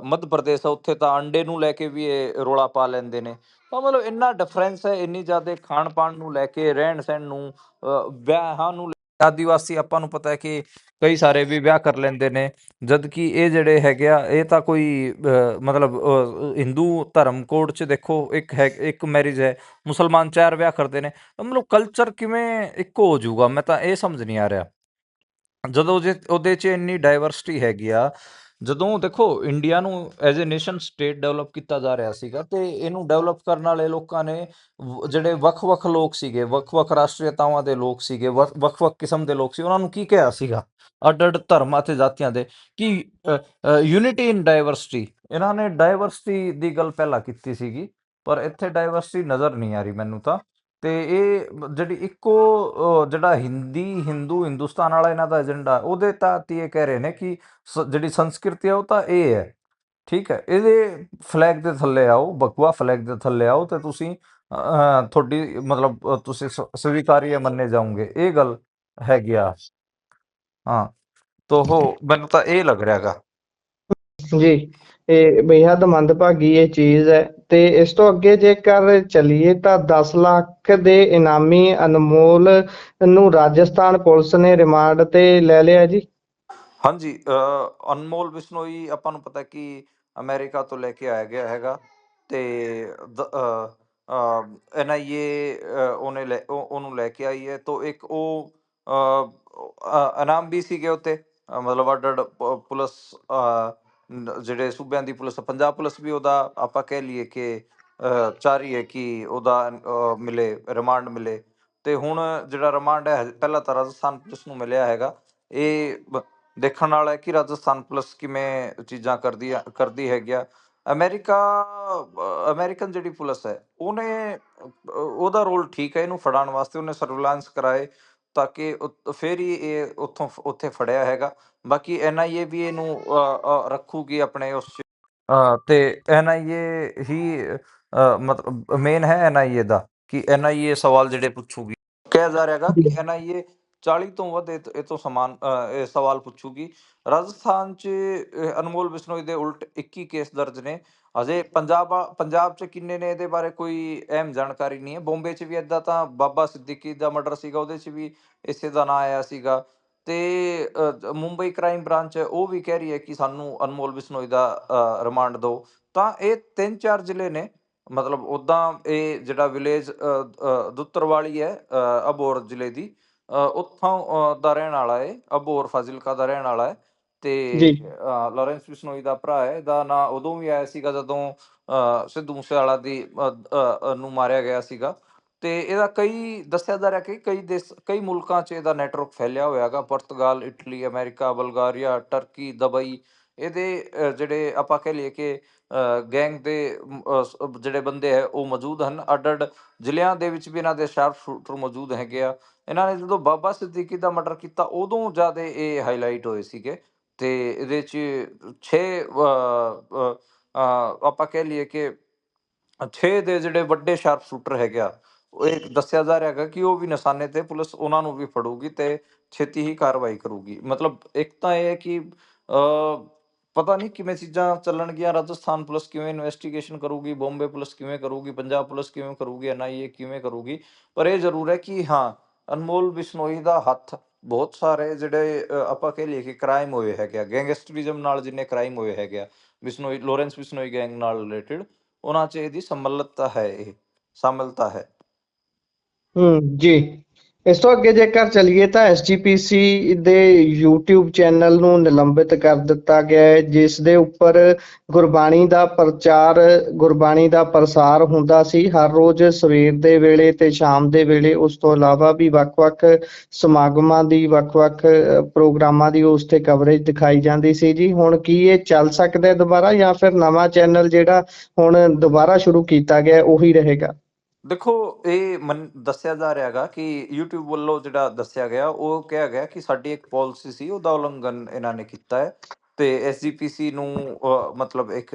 ਮੱਧ ਪ੍ਰਦੇਸ਼ ਆ ਉੱਥੇ ਤਾਂ ਅੰਡੇ ਨੂੰ ਲੈ ਕੇ ਵੀ ਇਹ ਰੌਲਾ ਪਾ ਲੈਂਦੇ ਨੇ। ਤਾਂ ਮਤਲਬ ਇੰਨਾ ਡਿਫਰੈਂਸ ਹੈ, ਇੰਨੀ ਜ਼ਿਆਦਾ ਖਾਣ ਪਾਣ ਨੂੰ ਲੈ ਕੇ, ਰਹਿਣ ਸਹਿਣ ਨੂੰ, ਵਿਆਹਾਂ ਨੂੰ ਆਦੀਵਾਸੀ ਆਪਾਂ ਨੂੰ ਪਤਾ ਹੈ ਕਿ ਕਈ ਸਾਰੇ ਵੀ ਵਿਆਹ ਕਰ ਲੈਂਦੇ ਨੇ, ਜਦ ਕਿ ਇਹ ਜਿਹੜੇ ਹੈਗੇ ਆ ਇਹ ਤਾਂ ਕੋਈ ਮਤਲਬ ਹਿੰਦੂ ਧਰਮ ਕੋਡ 'ਚ ਦੇਖੋ ਇੱਕ ਮੈਰਿਜ ਹੈ, ਮੁਸਲਮਾਨ 4 ਵਿਆਹ ਕਰਦੇ ਨੇ। ਮਤਲਬ ਕਲਚਰ ਕਿਵੇਂ ਇੱਕੋ ਹੋ ਜਾਊਗਾ, ਮੈਂ ਤਾਂ ਇਹ ਸਮਝ ਨਹੀਂ ਆ ਰਿਹਾ। ਜਦੋਂ ਉਹਦੇ 'ਚ ਇੰਨੀ ਡਾਇਵਰਸਿਟੀ ਹੈਗੀ ਆ, ਜਦੋਂ ਦੇਖੋ ਇੰਡੀਆ ਨੂੰ as a nation state develop ਕੀਤਾ ਜਾ ਰਿਹਾ ਸੀਗਾ, ਤੇ ਇਹਨੂੰ ਡਿਵੈਲਪ ਕਰਨ ਵਾਲੇ ਲੋਕਾਂ ਨੇ ਜਿਹੜੇ ਵੱਖ-ਵੱਖ ਲੋਕ ਸੀਗੇ, ਵੱਖ-ਵੱਖ ਰਾਸ਼ਟਰੀਅਤਾਵਾਂ ਦੇ ਲੋਕ ਸੀਗੇ, ਵੱਖ-ਵੱਖ ਕਿਸਮ ਦੇ ਲੋਕ ਸੀ, ਉਹਨਾਂ ਨੂੰ ਕੀ ਕਿਹਾ ਸੀਗਾ ਅੱਡ-ਅੱਡ ਧਰਮਾਂ ਅਤੇ ਜਾਤੀਆਂ ਦੇ, ਕਿ ਯੂਨਿਟੀ ਇਨ ਡਾਇਵਰਸਿਟੀ। ਇਹਨਾਂ ਨੇ ਡਾਇਵਰਸਿਟੀ ਦੀ ਗੱਲ ਪਹਿਲਾਂ ਕੀਤੀ ਸੀਗੀ, ਪਰ ਇੱਥੇ ਡਾਇਵਰਸਿਟੀ ਨਜ਼ਰ ਨਹੀਂ ਆ ਰਹੀ ਮੈਨੂੰ ਤਾਂ। ਤੇ ਇਹ ਜਿਹੜੀ ਇੱਕੋ ਜਿਹੜਾ ਹਿੰਦੂ ਹਿੰਦੁਸਤਾਨ ਵਾਲਾ ਇਹਨਾਂ ਦਾ ਏਜੰਡਾ, ਉਹਦੇ ਤਹਿਤ ਹੀ ਇਹ ਕਹਿ ਰਹੇ ਨੇ ਕਿ ਜਿਹੜੀ ਸੰਸਕ੍ਰਿਤੀ ਆ ਉਹ ਤਾਂ ਇਹ ਹੈ, ਠੀਕ ਹੈ, ਇਹਦੇ ਫਲੈਗ ਦੇ ਥੱਲੇ ਆਓ, ਬਕਵਾ ਫਲੈਗ ਦੇ ਥੱਲੇ ਆਓ, ਤੇ ਤੁਸੀਂ ਤੁਹਾਡੀ ਮਤਲਬ ਤੁਸੀਂ ਸਵੀਕਾਰੀਏ ਮੰਨੇ ਜਾਓਗੇ, ਇਹ ਗੱਲ ਹੈਗੀ ਆ। ਹਾਂ, ਤਾਂ ਉਹ ਮੈਨੂੰ ਤਾਂ ਇਹ ਲੱਗ ਰਿਹਾ ਗਾ। ਜੀ, ਇਹ ਬੇਹੱਦ ਮੰਦਭਾਗੀ ਇਹ ਚੀਜ਼ ਹੈ। ਤੇ ਇਸ ਤੋਂ ਅੱਗੇ ਜੇਕਰ ਚੱਲੀਏ ਤਾਂ 10 ਲੱਖ ਦੇ ਇਨਾਮੀ ਅਨਮੋਲ ਨੂੰ ਰਾਜਸਥਾਨ ਪੁਲਿਸ ਨੇ ਰਿਮਾਂਡ ਤੇ ਲੈ ਲਿਆ ਜੀ। ਹਾਂਜੀ, ਅਨਮੋਲ ਬਿਸ਼ਨੋਈ ਆਪਾਂ ਨੂੰ ਪਤਾ ਕਿ ਅਮਰੀਕਾ ਤੋਂ ਲੈ ਕੇ ਆਇਆ ਗਿਆ ਹੈਗਾ, ਤੇ NIA ਉਹਨੂੰ ਲੈ ਕੇ ਆਈ ਹੈ। ਤਾਂ ਇੱਕ ਉਹ ਇਨਾਮ ਵੀ ਸੀਗੇ ਉੱਤੇ, ਮਤਲਬ ਅੱਡ-ਅੱਡ ਪੁਲਿਸ, ਜਿਹੜੇ ਸੂਬਿਆਂ ਦੀ ਪੁਲਿਸ, ਪੰਜਾਬ ਪੁਲਿਸ ਵੀ ਉਹਦਾ ਆਪਾਂ ਕਹਿ ਲਈਏ ਕਿ ਚਾਹ ਰਹੀ ਹੈ ਕਿ ਉਹਦਾ ਮਿਲੇ, ਰਿਮਾਂਡ ਮਿਲੇ। ਤੇ ਹੁਣ ਜਿਹੜਾ ਰਿਮਾਂਡ ਹੈ, ਪਹਿਲਾਂ ਤਾਂ ਰਾਜਸਥਾਨ ਪੁਲਿਸ ਨੂੰ ਮਿਲਿਆ ਹੈਗਾ। ਇਹ ਦੇਖਣ ਵਾਲਾ ਹੈ ਕਿ ਰਾਜਸਥਾਨ ਪੁਲਿਸ ਕਿਵੇਂ ਚੀਜ਼ਾਂ ਕਰਦੀ ਹੈਗੀ ਆ। ਅਮਰੀਕਨ ਜਿਹੜੀ ਪੁਲਿਸ ਹੈ, ਉਹਦਾ ਰੋਲ ਠੀਕ ਹੈ, ਇਹਨੂੰ ਫੜਾਉਣ ਵਾਸਤੇ ਉਹਨੇ ਸਰਵੇਲਾਂਸ ਕਰਾਏ ਤਾਂ ਕਿ ਫਿਰ ਹੀ ਇਹ ਉੱਥੇ ਫੜਿਆ ਹੈਗਾ। ਬਾਕੀ NIA ਵੀ ਇਹਨੂੰ ਰੱਖੂਗੀ ਆਪਣੇ ਉਸ 'ਚ, ਤੇ NIA ਹੀ ਮਤਲਬ ਮੇਨ ਹੈ NIA ਦਾ, ਕਿ NIA ਸਵਾਲ ਜਿਹੜੇ ਪੁੱਛੂਗੀ। ਕਿਹਾ ਜਾ ਰਿਹਾ ਹੈਗਾ ਕਿ NIA 40 ਤੋਂ ਵੱਧ ਇਹ ਤੋਂ ਇਹ ਸਵਾਲ ਪੁੱਛੂਗੀ। ਰਾਜਸਥਾਨ 'ਚ ਅਨਮੋਲ ਬਿਸ਼ਨੋਈ ਦੇ ਉਲਟ 21 ਕੇਸ ਦਰਜ ਨੇ। ਅਜੇ ਪੰਜਾਬ 'ਚ ਕਿੰਨੇ ਨੇ ਇਹਦੇ ਬਾਰੇ ਕੋਈ ਅਹਿਮ ਜਾਣਕਾਰੀ ਨਹੀਂ ਹੈ। ਬੰਬੇ 'ਚ ਵੀ ਏਦਾਂ, ਤਾਂ ਬਾਬਾ ਸਿੱਦੀਕੀ ਦਾ ਮਰਡਰ ਸੀਗਾ, ਉਹਦੇ 'ਚ ਵੀ ਇਸੇ ਦਾ ਨਾਂ ਆਇਆ ਸੀਗਾ। ਤੇ ਮੁੰਬਈ ਕ੍ਰਾਈਮ ਬ੍ਰਾਂਚ ਉਹ ਵੀ ਕਹਿ ਰਹੀ ਹੈ ਕਿ ਸਾਨੂੰ ਅਨਮੋਲ ਬਿਸ਼ਨੋਈ ਦਾ ਰਿਮਾਂਡ ਦਿਓ। ਤਾਂ ਇਹ 3-4 ਜ਼ਿਲ੍ਹੇ ਨੇ। ਮਤਲਬ ਉੱਦਾਂ ਇਹ ਜਿਹੜਾ ਵਿਲੇਜ ਦੁੱਤਰਵਾਲੀ ਹੈ, ਅਬੋਹਰ ਜ਼ਿਲ੍ਹੇ ਦੀ, ਉੱਥੋਂ ਦਾ ਰਹਿਣ ਵਾਲਾ ਹੈ, ਅਬੋਹਰ ਫਾਜ਼ਿਲਕਾ ਦਾ ਰਹਿਣ ਵਾਲਾ ਹੈ। ਤੇ ਲਾਰੈਂਸ ਬਿਸ਼ਨੋਈ ਦਾ ਭਰਾ ਹੈ। ਇਹਦਾ ਨਾਂ ਉਦੋਂ ਵੀ ਆਇਆ ਸੀਗਾ ਜਦੋਂ ਸਿੱਧੂ ਮੂਸੇਵਾਲਾ ਨੂੰ ਮਾਰਿਆ ਗਿਆ ਸੀਗਾ। ਤੇ ਇਹਦਾ ਦੱਸਿਆ ਜਾ ਰਿਹਾ ਕਿ ਕਈ ਮੁਲਕਾਂ 'ਚ ਇਹਦਾ ਨੈਟਵਰਕ ਫੈਲਿਆ ਹੋਇਆ ਹੈਗਾ। ਪੁਰਤਗਾਲ, Italy, America, Bulgaria, turkey, Dubai. ਇਹਦੇ ਜਿਹੜੇ ਆਪਾਂ ਕਹਿ ਲਈਏ ਕਿ ਗੈਂਗ ਦੇ ਜਿਹੜੇ ਬੰਦੇ ਹੈ ਉਹ ਮੌਜੂਦ ਹਨ। ਅੱਡ-ਅੱਡ ਜ਼ਿਲ੍ਹਿਆਂ ਦੇ ਵਿੱਚ ਵੀ ਇਹਨਾਂ ਦੇ ਸ਼ਾਰਪ ਸ਼ੂਟਰ ਮੌਜੂਦ ਹੈਗੇ ਆ। ਇਹਨਾਂ ਨੇ ਜਦੋਂ ਬਾਬਾ ਸਿੱਦੀਕੀ ਦਾ ਮਰਡਰ ਕੀਤਾ, ਉਦੋਂ ਜ਼ਿਆਦਾ ਇਹ ਹਾਈਲਾਈਟ ਹੋਏ ਸੀਗੇ। ਤੇ ਇਹਦੇ 'ਚ 6 ਆਪਾਂ ਕਹਿ ਲਈਏ ਕਿ 6 ਦੇ ਜਿਹੜੇ ਵੱਡੇ ਸ਼ਾਰਪ ਸ਼ੂਟਰ ਹੈਗੇ ਆ, ਉਹ ਇਹ ਦੱਸਿਆ ਜਾ ਰਿਹਾ ਹੈਗਾ ਕਿ ਉਹ ਵੀ ਨਿਸ਼ਾਨੇ ਤੇ, ਪੁਲਿਸ ਉਹਨਾਂ ਨੂੰ ਵੀ ਫੜੂਗੀ ਤੇ ਛੇਤੀ ਹੀ ਕਾਰਵਾਈ ਕਰੂਗੀ। ਮਤਲਬ ਇੱਕ ਤਾਂ ਇਹ ਹੈ ਕਿ ਪਤਾ ਨਹੀਂ ਕਿਵੇਂ ਚੀਜ਼ਾਂ ਚੱਲਣਗੀਆਂ। ਰਾਜਸਥਾਨ ਪੁਲਿਸ ਕਿਵੇਂ ਇਨਵੈਸਟੀਗੇਸ਼ਨ ਕਰੂਗੀ, ਬੰਬੇ ਪੁਲਿਸ ਕਿਵੇਂ ਕਰੂਗੀ, ਪੰਜਾਬ ਪੁਲਿਸ ਕਿਵੇਂ ਕਰੂਗੀ, NIA ਕਿਵੇਂ ਕਰੂਗੀ। ਪਰ ਇਹ ਜ਼ਰੂਰ ਹੈ ਕਿ ਹਾਂ, ਅਨਮੋਲ ਬਿਸ਼ਨੋਈ ਦਾ ਹੱਥ ਬਹੁਤ ਸਾਰੇ ਜਿਹੜੇ ਆਪਾਂ ਕਹਿ ਲਈਏ ਕਿ ਕ੍ਰਾਈਮ ਹੋਏ ਹੈਗੇ ਆ, ਗੈਂਗਸਟਰਿਜ਼ਮ ਨਾਲ ਜਿੰਨੇ ਕ੍ਰਾਈਮ ਹੋਏ ਹੈਗੇ ਆ, ਲਾਰੈਂਸ ਬਿਸ਼ਨੋਈ ਗੈਂਗ ਨਾਲ ਰਿਲੇਟਿਡ, ਉਹਨਾਂ 'ਚ ਇਹਦੀ ਸੰਮਿਲਤਾ ਹੈ। ਜੀ, ਇਸ ਤੋਂ ਅੱਗੇ ਜੇਕਰ ਚੱਲੀਏ ਤਾਂ SGPC ਦੇ YouTube ਚੈਨਲ ਨੂੰ ਨਿਲੰਬਿਤ ਕਰ ਦਿੱਤਾ ਗਿਆ ਹੈ, ਜਿਸ ਦੇ ਉੱਪਰ ਗੁਰਬਾਣੀ ਦਾ ਪ੍ਰਸਾਰ ਹੁੰਦਾ ਸੀ ਹਰ ਰੋਜ਼ ਸਵੇਰ ਦੇ ਵੇਲੇ ਤੇ ਸ਼ਾਮ ਦੇ ਵੇਲੇ। ਉਸ ਤੋਂ ਇਲਾਵਾ ਵੀ ਵੱਖ-ਵੱਖ ਸਮਾਗਮਾਂ ਦੀ, ਵੱਖ-ਵੱਖ ਪ੍ਰੋਗਰਾਮਾਂ ਦੀ ਉਸ ਤੇ ਕਵਰੇਜ ਦਿਖਾਈ ਜਾਂਦੀ ਸੀ ਜੀ। ਹੁਣ ਕੀ ਇਹ ਚੱਲ ਸਕਦਾ ਦੁਬਾਰਾ, ਜਾਂ ਫਿਰ ਨਵਾਂ ਚੈਨਲ ਜਿਹੜਾ ਹੁਣ ਦੁਬਾਰਾ ਸ਼ੁਰੂ ਕੀਤਾ ਗਿਆ ਉਹੀ ਰਹੇਗਾ? ਦੇਖੋ, ਇਹ ਦੱਸਿਆ ਜਾ ਰਿਹਾ ਹੈਗਾ ਕਿ YouTube ਵੱਲੋਂ ਜਿਹੜਾ ਦੱਸਿਆ ਗਿਆ, ਉਹ ਕਿਹਾ ਗਿਆ ਕਿ ਸਾਡੀ ਇੱਕ ਪਾਲਿਸੀ ਸੀ, ਉਹਦਾ ਉਲੰਘਣ ਇਹਨਾਂ ਨੇ ਕੀਤਾ ਹੈ। ਤੇ SGPC ਨੂੰ ਮਤਲਬ ਇੱਕ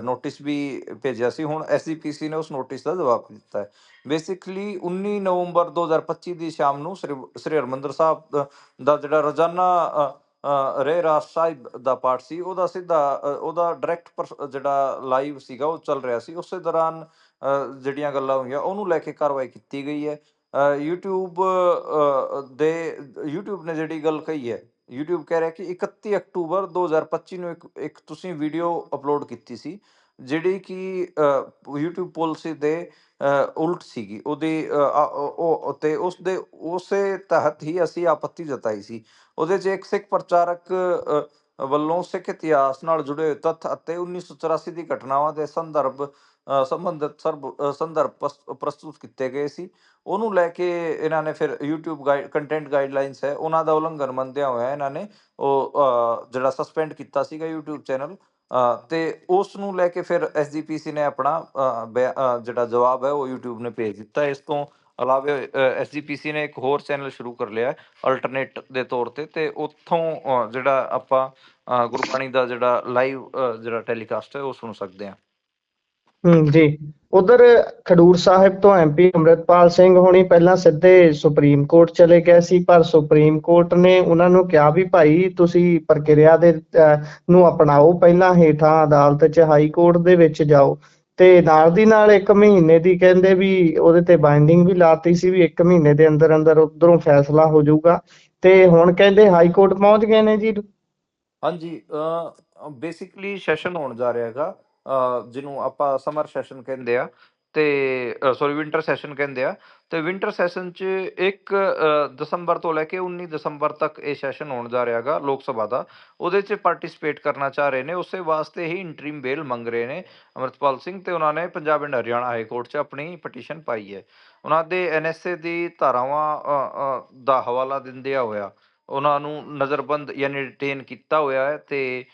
ਨੋਟਿਸ ਵੀ ਭੇਜਿਆ ਸੀ। ਹੁਣ SGPC ਨੇ ਉਸ ਨੋਟਿਸ ਦਾ ਜਵਾਬ ਦਿੱਤਾ ਹੈ। ਬੇਸਿਕਲੀ 19 ਨਵੰਬਰ 2025 ਦੀ ਸ਼ਾਮ ਨੂੰ ਸ੍ਰੀ ਹਰਿਮੰਦਰ ਸਾਹਿਬ ਦਾ ਜਿਹੜਾ ਰੋਜ਼ਾਨਾ ਰਹਿਰਾਸ ਸਾਹਿਬ ਦਾ ਪਾਠ ਸੀ, ਉਹਦਾ ਸਿੱਧਾ ਉਹਦਾ ਡਾਇਰੈਕਟ ਜਿਹੜਾ ਲਾਈਵ ਸੀਗਾ ਉਹ ਚੱਲ ਰਿਹਾ ਸੀ। ਉਸੇ ਦੌਰਾਨ ਜਿਹੜੀਆਂ ਗੱਲਾਂ ਹੋਈਆਂ ਉਹਨੂੰ ਲੈ ਕੇ ਕਾਰਵਾਈ ਕੀਤੀ ਗਈ ਹੈ। YouTube YouTube ਨੇ ਜਿਹੜੀ ਗੱਲ ਕਹੀ ਹੈ, YouTube ਕਹਿ ਰਿਹਾ ਕਿ 31 ਅਕਤੂਬਰ 2025 ਨੂੰ ਇੱਕ ਤੁਸੀਂ ਵੀਡੀਓ ਅਪਲੋਡ ਕੀਤੀ ਸੀ, ਜਿਹੜੀ ਕਿ YouTube ਪਾਲਿਸੀ ਦੇ ਉਲਟ ਸੀਗੀ। ਉਹਦੀ ਉਹ ਤੇ ਉਸੇ ਤਹਿਤ ਹੀ ਅਸੀਂ ਆਪੱਤੀ ਜਤਾਈ ਸੀ। ਉਹਦੇ 'ਚ ਇੱਕ ਸਿੱਖ ਪ੍ਰਚਾਰਕ ਵੱਲੋਂ ਸਿੱਖ ਇਤਿਹਾਸ ਨਾਲ ਜੁੜੇ ਹੋਏ ਤੱਥ ਅਤੇ 1984 ਦੀ ਘਟਨਾਵਾਂ ਦੇ ਸੰਬੰਧਿਤ ਸੰਦਰਭ ਪ੍ਰਸਤੁਤ ਕੀਤੇ ਗਏ ਸੀ। ਉਹਨੂੰ ਲੈ ਕੇ ਇਹਨਾਂ ਨੇ ਫਿਰ YouTube ਕੰਟੈਂਟ ਗਾਈਡਲਾਈਨਸ ਹੈ ਉਹਨਾਂ ਦਾ ਉਲੰਘਣ ਮੰਨਦਿਆਂ ਹੋਇਆ ਇਹਨਾਂ ਨੇ ਉਹ ਜਿਹੜਾ ਸਸਪੈਂਡ ਕੀਤਾ ਸੀਗਾ YouTube ਚੈਨਲ। ਤੇ ਉਸ ਨੂੰ ਲੈ ਕੇ ਫਿਰ SGPC ਨੇ ਆਪਣਾ ਜਿਹੜਾ ਜਵਾਬ ਹੈ ਉਹ YouTube ਨੇ ਭੇਜ ਦਿੱਤਾ। ਇਸ ਤੋਂ ਇਲਾਵਾ SGPC ਨੇ ਇੱਕ ਹੋਰ ਚੈਨਲ ਸ਼ੁਰੂ ਕਰ ਲਿਆ ਅਲਟਰਨੇਟ ਦੇ ਤੌਰ ਤੇ ਉੱਥੋਂ ਜਿਹੜਾ ਆਪਾਂ ਗੁਰਬਾਣੀ ਦਾ ਜਿਹੜਾ ਲਾਈਵ ਜਿਹੜਾ ਟੈਲੀਕਾਸਟ ਹੈ ਉਹ ਸੁਣ ਸਕਦੇ ਹਾਂ। ਜੀ, ਉਧਰ ਖਡੂਰ ਸਾਹਿਬ ਤੋਂ MP ਅੰਮ੍ਰਿਤਪਾਲ ਸਿੰਘ ਹੋਣੀ ਪਹਿਲਾਂ ਸਿੱਧੇ ਸੁਪਰੀਮ ਕੋਰਟ ਚਲੇ ਗਏ ਸੀ, ਪਰ ਸੁਪਰੀਮ ਕੋਰਟ ਨੇ ਉਹਨਾਂ ਨੂੰ ਕਿਹਾ ਵੀ ਭਾਈ ਤੁਸੀਂ ਪ੍ਰਕਿਰਿਆ ਦੇ ਨੂੰ ਅਪਣਾਓ, ਪਹਿਲਾਂ ਹੇਠਾਂ ਅਦਾਲਤ 'ਚ ਹਾਈ ਕੋਰਟ ਦੇ ਵਿੱਚ ਜਾਓ। ਤੇ ਨਾਲ ਦੀ ਨਾਲ 1 ਮਹੀਨੇ ਦੀ ਕਹਿੰਦੇ ਵੀ ਉਹਦੇ ਤੇ ਬਾਈਂਡਿੰਗ ਵੀ ਲਾਤੀ ਸੀ ਵੀ 1 ਮਹੀਨੇ ਦੇ ਅੰਦਰ ਅੰਦਰ ਉਧਰੋਂ ਫੈਸਲਾ ਹੋ ਜਾਊਗਾ। ਤੇ ਹੁਣ ਕਹਿੰਦੇ ਹਾਈ ਕੋਰਟ ਪਹੁੰਚ ਗਏ ਨੇ ਜੀ। ਹਾਂਜੀ, ਬੇਸਿਕਲੀ ਸੈਸ਼ਨ ਹੋਣ ਜਾ ਰਿਹਾ ਹੈਗਾ, ਜਿਹਨੂੰ ਆਪਾਂ ਸਮਰ ਸੈਸ਼ਨ ਕਹਿੰਦੇ ਆ, ਤੇ ਸੌਰੀ ਵਿੰਟਰ ਸੈਸ਼ਨ ਕਹਿੰਦੇ ਆ। ਤੇ ਵਿੰਟਰ ਸੈਸ਼ਨ 'ਚ 1 ਦਸੰਬਰ ਤੋਂ ਲੈ ਕੇ 19 ਦਸੰਬਰ ਤੱਕ ਇਹ ਸੈਸ਼ਨ ਹੋਣ ਜਾ ਰਿਹਾ ਹੈਗਾ ਲੋਕ ਸਭਾ ਦਾ। ਉਹਦੇ 'ਚ ਪਾਰਟੀਸਪੇਟ ਕਰਨਾ ਚਾਹ ਰਹੇ ਨੇ, ਉਸੇ ਵਾਸਤੇ ਹੀ ਇੰਟਰੀਮ ਬੇਲ ਮੰਗ ਰਹੇ ਨੇ ਅੰਮ੍ਰਿਤਪਾਲ ਸਿੰਘ, ਤੇ ਉਹਨਾਂ ਨੇ Punjab and Haryana high court 'ਚ ਆਪਣੀ ਪਟੀਸ਼ਨ ਪਾਈ ਹੈ। ਉਹਨਾਂ ਦੇ NSA ਦੀ ਧਾਰਾਵਾਂ ਦਾ ਹਵਾਲਾ ਦਿੰਦਿਆਂ ਹੋਇਆ ਉਹਨਾਂ ਨੂੰ ਨਜ਼ਰਬੰਦ ਯਾਨੀ ਡਿਟੇਨ ਕੀਤਾ ਹੋਇਆ ਹੈ। ਤੇ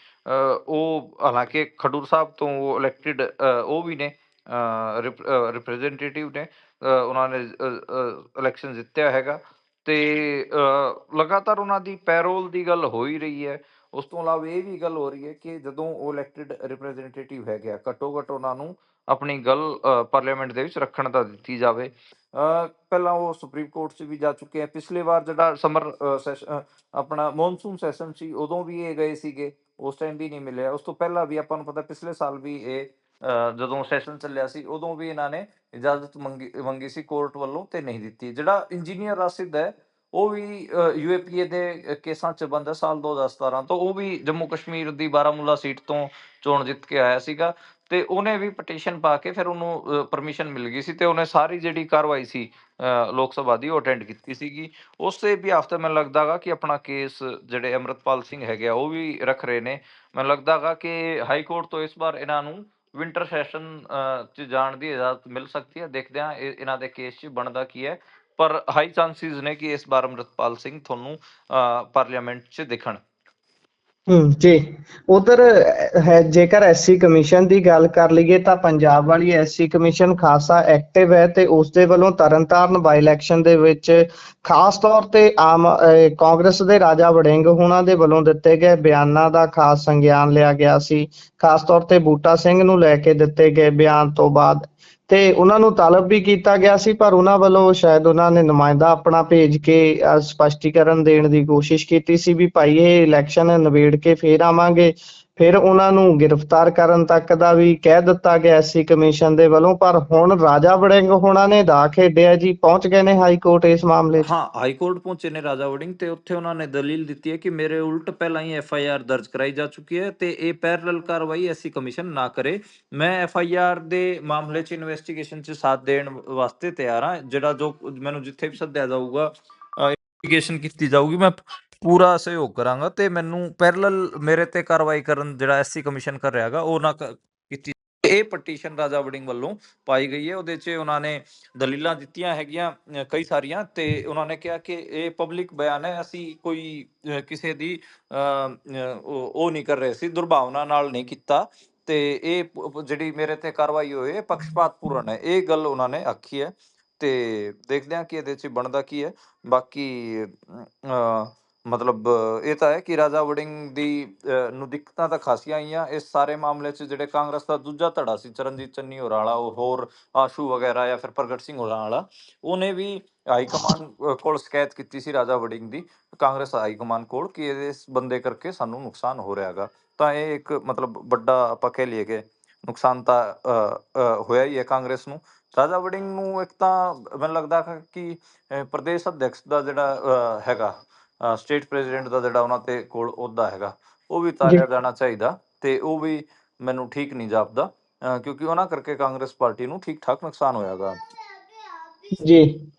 ਉਹ ਹਾਲਾਂਕਿ ਖਡੂਰ ਸਾਹਿਬ ਤੋਂ ਇਲੈਕਟਿਡ ਉਹ ਵੀ ਨੇ, ਰਿਪਰੈਜ਼ੈਂਟੇਟਿਵ ਨੇ, ਉਹਨਾਂ ਨੇ ਇਲੈਕਸ਼ਨ ਜਿੱਤਿਆ ਹੈਗਾ। ਤੇ ਲਗਾਤਾਰ ਉਹਨਾਂ ਦੀ ਪੈਰੋਲ ਦੀ ਗੱਲ ਹੋ ਹੀ ਰਹੀ ਹੈ। ਉਸ ਤੋਂ ਇਲਾਵਾ ਇਹ ਵੀ ਗੱਲ ਹੋ ਰਹੀ ਹੈ ਕਿ ਜਦੋਂ ਉਹ ਇਲੈਕਟਿਡ ਰਿਪਰੈਜ਼ੈਂਟੇਟਿਵ ਹੈਗੇ ਆ, ਘੱਟੋ ਘੱਟ ਉਹਨਾਂ ਨੂੰ ਆਪਣੀ ਗੱਲ ਪਾਰਲੀਮੈਂਟ ਦੇ ਵਿੱਚ ਰੱਖਣ ਦਾ ਦਿੱਤੀ ਜਾਵੇ। ਪਹਿਲਾਂ ਉਹ ਸੁਪਰੀਮ ਕੋਰਟ 'ਚ ਵੀ ਜਾ ਚੁੱਕੇ ਆ। ਪਿਛਲੇ ਵਾਰ ਜਿਹੜਾ ਸਮਰ ਸੈਸ਼ਨ ਆਪਣਾ ਮੌਨਸੂਨ ਸੈਸ਼ਨ ਸੀ ਉਦੋਂ ਵੀ ਇਹ ਗਏ ਸੀਗੇ, ਉਸ ਟਾਈਮ ਵੀ ਨਹੀਂ ਮਿਲਿਆ। ਉਸ ਤੋਂ ਪਹਿਲਾਂ ਵੀ ਆਪਾਂ ਨੂੰ ਪਤਾ ਪਿਛਲੇ ਸਾਲ ਵੀ ਇਹ ਜਦੋਂ ਸੈਸ਼ਨ ਚੱਲਿਆ ਸੀ ਉਦੋਂ ਵੀ ਇਹਨਾਂ ਨੇ ਇਜਾਜ਼ਤ ਮੰਗੀ ਸੀ ਕੋਰਟ ਵੱਲੋਂ ਤੇ ਨਹੀਂ ਦਿੱਤੀ। ਜਿਹੜਾ ਇੰਜੀਨੀਅਰ ਰਾਸਿਦ ਹੈ ਉਹ ਵੀ UAPA ਦੇ ਕੇਸਾਂ 'ਚ ਬੰਦ ਹੈ ਸਾਲ 2017 ਤੋਂ। ਉਹ ਵੀ ਜੰਮੂ ਕਸ਼ਮੀਰ ਦੀ ਬਾਰਾਮੂਲਾ ਸੀਟ ਤੋਂ ਚੋਣ ਜਿੱਤ ਕੇ ਆਇਆ ਸੀਗਾ, ਤੇ ਉਹਨੇ ਵੀ ਪਟੀਸ਼ਨ ਪਾ ਕੇ ਫਿਰ ਉਹਨੂੰ ਪਰਮਿਸ਼ਨ ਮਿਲ ਗਈ ਸੀ, ਤੇ ਉਹਨੇ ਸਾਰੀ ਜਿਹੜੀ ਕਾਰਵਾਈ ਸੀ ਲੋਕ ਸਭਾ ਦੀ ਉਹ ਅਟੈਂਡ ਕੀਤੀ ਸੀਗੀ। ਉਸੇ ਵੀ ਹਫ਼ਤੇ ਮੈਨੂੰ ਲੱਗਦਾ ਗਾ ਕਿ ਆਪਣਾ ਕੇਸ ਜਿਹੜੇ ਅੰਮ੍ਰਿਤਪਾਲ ਸਿੰਘ ਹੈਗੇ ਆ ਉਹ ਵੀ ਰੱਖ ਰਹੇ ਨੇ। ਮੈਨੂੰ ਲੱਗਦਾ ਗਾ ਕਿ ਹਾਈ ਕੋਰਟ ਤੋਂ ਇਸ ਵਾਰ ਇਹਨਾਂ ਨੂੰ ਵਿੰਟਰ ਸੈਸ਼ਨ 'ਚ ਜਾਣ ਦੀ ਇਜਾਜ਼ਤ ਮਿਲ ਸਕਦੀ ਹੈ। ਦੇਖਦੇ ਹਾਂ ਇਹਨਾਂ ਦੇ ਕੇਸ 'ਚ ਬਣਦਾ ਕੀ ਹੈ, ਪਰ ਹਾਈ ਚਾਂਸਿਸ ਨੇ ਕਿ ਇਸ ਵਾਰ ਅੰਮ੍ਰਿਤਪਾਲ ਸਿੰਘ ਤੁਹਾਨੂੰ ਪਾਰਲੀਮੈਂਟ 'ਚ ਦਿਖਣ। ਜੀ, ਉਧਰ ਹੈ ਜੇਕਰ SC ਕਮਿਸ਼ਨ ਦੀ ਗੱਲ ਕਰ ਲਈਏ ਤਾਂ ਪੰਜਾਬ ਵਾਲੀ SC ਕਮਿਸ਼ਨ ਖਾਸਾ ਐਕਟਿਵ ਹੈ, ਤੇ ਉਸਦੇ ਵੱਲੋਂ ਤਰਨਤਾਰਨ ਬਾਈ ਇਲੈਕਸ਼ਨ ਦੇ ਵਿੱਚ ਖਾਸ ਤੌਰ ਤੇ ਆਮ ਕਾਂਗਰਸ ਦੇ ਰਾਜਾ ਵੜਿੰਗ ਹੋਣਾ ਦੇ ਵੱਲੋਂ ਦਿੱਤੇ ਗਏ ਬਿਆਨਾਂ ਦਾ ਖਾਸ ਸੰਗਿਆਨ ਲਿਆ ਗਿਆ ਸੀ। ਖਾਸ ਤੌਰ ਤੇ ਬੂਟਾ ਸਿੰਘ ਨੂੰ ਲੈ ਕੇ ਦਿੱਤੇ ਗਏ ਬਿਆਨ ਤੋਂ ਬਾਅਦ ਤੇ ਉਹਨਾਂ ਨੂੰ ਤਲਬ ਵੀ ਕੀਤਾ ਗਿਆ ਸੀ, ਪਰ ਉਹਨਾਂ ਵੱਲੋਂ ਸ਼ਾਇਦ ਉਹਨਾਂ ਨੇ ਨੁਮਾਇੰਦਾ ਆਪਣਾ ਭੇਜ ਕੇ ਸਪਸ਼ਟੀਕਰਨ ਦੇਣ ਦੀ ਕੋਸ਼ਿਸ਼ ਕੀਤੀ ਸੀ ਵੀ ਭਾਈ ਇਹ ਇਲੈਕਸ਼ਨ ਨਿਬੇੜ ਕੇ ਫੇਰ ਆਵਾਂਗੇ। ਫਿਰ ਉਹਨਾਂ ਨੂੰ ਗ੍ਰਿਫਤਾਰ ਕਰਨ ਤੱਕ ਦਾ ਵੀ ਕਹਿ ਦਿੱਤਾ ਗਿਆ SC ਕਮਿਸ਼ਨ ਦੇ ਵੱਲੋਂ। ਪਰ ਹੁਣ ਰਾਜਾ ਵੜਿੰਗ ਹੋਣਾ ਨੇ ਦਾ ਖੇਡਿਆ ਜੀ, ਪਹੁੰਚ ਗਏ ਨੇ ਹਾਈ ਕੋਰਟ ਇਸ ਮਾਮਲੇ 'ਚ। ਹਾਂ, ਹਾਈ ਕੋਰਟ ਪਹੁੰਚੇ ਨੇ ਰਾਜਾ ਵੜਿੰਗ, ਤੇ ਉੱਥੇ ਉਹਨਾਂ ਨੇ ਦਲੀਲ ਦਿੱਤੀ ਹੈ ਕਿ ਮੇਰੇ ਉਲਟ ਪਹਿਲਾਂ ਹੀ FIR ਦਰਜ ਕਰਾਈ ਜਾ ਚੁੱਕੀ ਹੈ, ਤੇ ਇਹ ਪੈਰਲਲ ਕਾਰਵਾਈ SC ਕਮਿਸ਼ਨ ਨਾ ਕਰੇ। ਮੈਂ FIR ਦੇ ਮਾਮਲੇ 'ਚ ਇਨਵੈਸਟੀਗੇਸ਼ਨ 'ਚ ਸਾਥ ਦੇਣ ਵਾਸਤੇ ਤਿਆਰ ਹਾਂ। ਜਿਹੜਾ ਜੋ ਮੈਨੂੰ ਜਿੱਥੇ ਵੀ ਸੱਦਿਆ ਜਾਊਗਾ, ਇਨਵੈਸਟੀਗੇਸ਼ਨ ਕੀਤੀ ਜਾਊਗੀ, ਮੈਂ ਪੂਰਾ ਸਹਿਯੋਗ ਕਰਾਂਗਾ। ਤੇ ਮੈਨੂੰ ਪੈਰਲਲ ਮੇਰੇ ਤੇ ਕਾਰਵਾਈ ਕਰਨ ਜਿਹੜਾ SC ਕਮਿਸ਼ਨ ਕਰ ਰਿਹਾ ਹੈਗਾ ਉਹ ਨਾ ਕੀਤੀ। ਇਹ ਪਟੀਸ਼ਨ ਰਾਜਾ ਵੜਿੰਗ ਵੱਲੋਂ ਪਾਈ ਗਈ ਹੈ, ਉਹਦੇ 'ਚ ਉਹਨਾਂ ਨੇ ਦਲੀਲਾਂ ਦਿੱਤੀਆਂ ਹੈਗੀਆਂ ਕਈ ਸਾਰੀਆਂ, ਤੇ ਉਹਨਾਂ ਨੇ ਕਿਹਾ ਕਿ ਇਹ ਪਬਲਿਕ ਬਿਆਨ ਹੈ, ਅਸੀਂ ਕੋਈ ਕਿਸੇ ਦੀ ਉਹ ਨਹੀਂ ਕਰ ਰਹੇ ਸੀ, ਦੁਰਭਾਵਨਾ ਨਾਲ ਨਹੀਂ ਕੀਤਾ, ਤੇ ਇਹ ਜਿਹੜੀ ਮੇਰੇ ਤੇ ਕਾਰਵਾਈ ਹੋਈ ਹੈ ਪੱਖਪਾਤ ਪੂਰਨ ਹੈ। ਇਹ ਗੱਲ ਉਹਨਾਂ ਨੇ ਆਖੀ ਹੈ, ਤੇ ਦੇਖਦੇ ਹਾਂ ਕਿ ਇਹਦੇ 'ਚ ਬਣਦਾ ਕੀ ਹੈ। ਬਾਕੀ ਮਤਲਬ ਇਹ ਤਾਂ ਹੈ ਕਿ ਰਾਜਾ ਵੜਿੰਗ ਦੀ ਨੂੰ ਦਿੱਕਤਾਂ ਤਾਂ ਖਾਸੀਆਂ ਆਈਆਂ ਇਸ ਸਾਰੇ ਮਾਮਲੇ 'ਚ। ਜਿਹੜੇ ਕਾਂਗਰਸ ਦਾ ਦੂਜਾ ਧੜਾ ਸੀ, ਚਰਨਜੀਤ ਚੰਨੀ ਹੋਰਾਂ ਵਾਲਾ, ਉਹ ਹੋਰ ਆਸ਼ੂ ਵਗੈਰਾ ਜਾਂ ਫਿਰ ਪ੍ਰਗਟ ਸਿੰਘ ਹੋਰਾਂ ਵਾਲਾ, ਉਹਨੇ ਵੀ ਹਾਈ ਕਮਾਂਡ ਕੋਲ ਸ਼ਿਕਾਇਤ ਕੀਤੀ ਸੀ ਰਾਜਾ ਵੜਿੰਗ ਦੀ, ਕਾਂਗਰਸ ਹਾਈ ਕਮਾਂਡ ਕੋਲ, ਕਿ ਇਸ ਬੰਦੇ ਕਰਕੇ ਸਾਨੂੰ ਨੁਕਸਾਨ ਹੋ ਰਿਹਾ ਹੈਗਾ। ਤਾਂ ਇਹ ਇੱਕ ਮਤਲਬ ਵੱਡਾ ਆਪਾਂ ਕਹਿ ਲਈਏ ਕਿ ਨੁਕਸਾਨ ਤਾਂ ਹੋਇਆ ਹੀ ਹੈ ਕਾਂਗਰਸ ਨੂੰ। ਰਾਜਾ ਵੜਿੰਗ ਨੂੰ ਇੱਕ ਤਾਂ ਮੈਨੂੰ ਲੱਗਦਾ ਕਿ ਪ੍ਰਦੇਸ਼ ਅਧਿਕਸ਼ ਦਾ ਜਿਹੜਾ ਹੈਗਾ, ਸਟੇਟ ਪ੍ਰੈਜ਼ੀਡੈਂਟ ਦਾ ਜਿਹੜਾ ਉਹਨਾਂ ਤੇ ਕੋਲ ਅਹੁਦਾ ਹੈਗਾ, ਉਹ ਵੀ ਜੀ ਉਤਾਰਿਆ ਜਾਣਾ ਚਾਹੀਦਾ, ਤੇ ਉਹ ਵੀ ਮੈਨੂੰ ਠੀਕ ਨਹੀਂ ਜਾਪਦਾ, ਕਿਉਂਕਿ ਉਹਨਾਂ ਕਰਕੇ ਕਾਂਗਰਸ ਪਾਰਟੀ ਨੂੰ ਠੀਕ ਠਾਕ ਨੁਕਸਾਨ ਹੋਇਆ ਗਾ। ਜੀ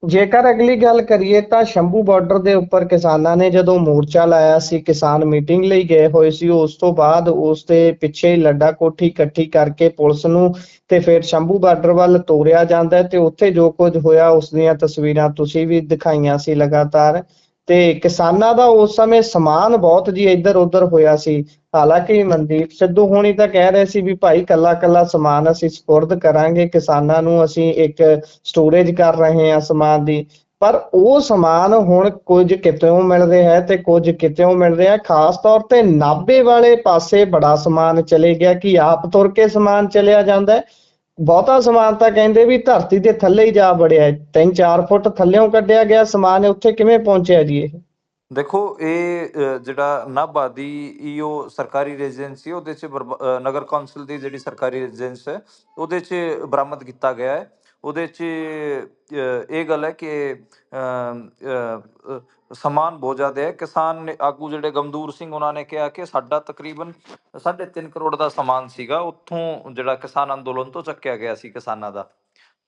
ਜੇਕਰ ਅਗਲੀ ਗੱਲ ਕਰੀਏ ਤਾਂ ਸ਼ੰਭੂ ਬਾਰਡਰ ਦੇ ਉੱਪਰ ਕਿਸਾਨਾਂ ਨੇ ਜਦੋਂ ਮੋਰਚਾ ਲਾਇਆ ਸੀ, ਕਿਸਾਨ ਮੀਟਿੰਗ ਲਈ ਗਏ ਹੋਏ ਸੀ, ਉਸ ਤੋਂ ਬਾਅਦ ਉਸ ਦੇ ਪਿੱਛੇ ਲੱਡਾ ਕੋਠੀ ਇਕੱਠੀ ਕਰਕੇ ਪੁਲਿਸ ਨੂੰ ਤੇ ਫਿਰ ਸ਼ੰਭੂ ਬਾਰਡਰ ਵੱਲ ਤੋਰਿਆ ਜਾਂਦਾ ਹੈ ਤੇ ਉੱਥੇ ਜੋ ਕੁਝ ਹੋਇਆ ਉਸ ਦੀਆਂ ਤਸਵੀਰਾਂ ਤੁਸੀਂ ਵੀ ਦਿਖਾਈਆਂ ਸੀ ਲਗਾਤਾਰ। ਤੇ ਕਿਸਾਨਾਂ ਦਾ ਉਸ ਸਮੇਂ ਸਮਾਨ ਬਹੁਤ ਜੀ ਇੱਧਰ ਉੱਧਰ ਹੋਇਆ ਸੀ। ਹਾਲਾਂਕਿ ਮਨਦੀਪ ਸਿੱਧੂ ਹੋਣੀ ਤਾਂ ਕਹਿ ਰਹੇ ਸੀ ਵੀ ਭਾਈ ਕੱਲਾ ਕੱਲਾ ਸਮਾਨ ਅਸੀਂ ਸਪੁਰਦ ਕਰਾਂਗੇ ਕਿਸਾਨਾਂ ਨੂੰ, ਅਸੀਂ ਇੱਕ ਸਟੋਰੇਜ ਕਰ ਰਹੇ ਹਾਂ ਸਮਾਨ ਦੀ। ਪਰ ਉਹ ਸਮਾਨ ਹੁਣ ਕੁਝ ਕਿਤੇੋਂ ਮਿਲ ਰਿਹਾ ਹੈ ਤੇ ਕੁਝ ਕਿਤੇੋਂ ਮਿਲ ਰਿਹਾ ਹੈ। ਖਾਸ ਤੌਰ ਤੇ ਨਾਭੇ ਵਾਲੇ ਪਾਸੇ ਬੜਾ ਸਮਾਨ ਚਲੇ ਗਿਆ ਕਿ ਆਪ ਤੁਰ ਕੇ ਸਮਾਨ ਚਲਿਆ ਜਾਂਦਾ ਹੈ। ਬਹੁਤਾ ਸਮਾਨ ਤਾਂ ਕਹਿੰਦੇ ਵੀ ਧਰਤੀ ਦੇ ਥੱਲੇ ਹੀ ਜਾ ਵੜਿਆ, 3-4 ਫੁੱਟ ਥੱਲਿਓਂ ਕੱਢਿਆ ਗਿਆ ਸਮਾਨ, ਉੱਥੇ ਕਿਵੇਂ ਪਹੁੰਚਿਆ ਜੀ ਇਹ? ਦੇਖੋ, ਇਹ ਜਿਹੜਾ ਨਾਭਾ ਦੀ ਈਓ ਸਰਕਾਰੀ ਰੈਜ਼ੀਡੈਂਸੀ, ਉਹਦੇ 'ਚ ਨਗਰ ਕੌਂਸਲ ਦੀ ਜਿਹੜੀ ਸਰਕਾਰੀ ਰੈਜ਼ੀਡੈਂਸ ਹੈ, ਉਹਦੇ 'ਚ ਬਰਾਮਦ ਕੀਤਾ ਗਿਆ ਹੈ। ਉਹਦੇ 'ਚ ਇਹ ਗੱਲ ਹੈ ਕਿ ਸਮਾਨ ਬਹੁਤ ਜ਼ਿਆਦਾ ਹੈ। ਕਿਸਾਨ ਨੇ ਆਗੂ ਜਿਹੜੇ ਗਮਦੂਰ ਸਿੰਘ, ਉਹਨਾਂ ਨੇ ਕਿਹਾ ਕਿ ਸਾਡਾ ਤਕਰੀਬਨ 3.5 ਕਰੋੜ ਦਾ ਸਮਾਨ ਸੀਗਾ, ਉੱਥੋਂ ਜਿਹੜਾ ਕਿਸਾਨ ਅੰਦੋਲਨ ਤੋਂ ਚੱਕਿਆ ਗਿਆ ਸੀ ਕਿਸਾਨਾਂ ਦਾ।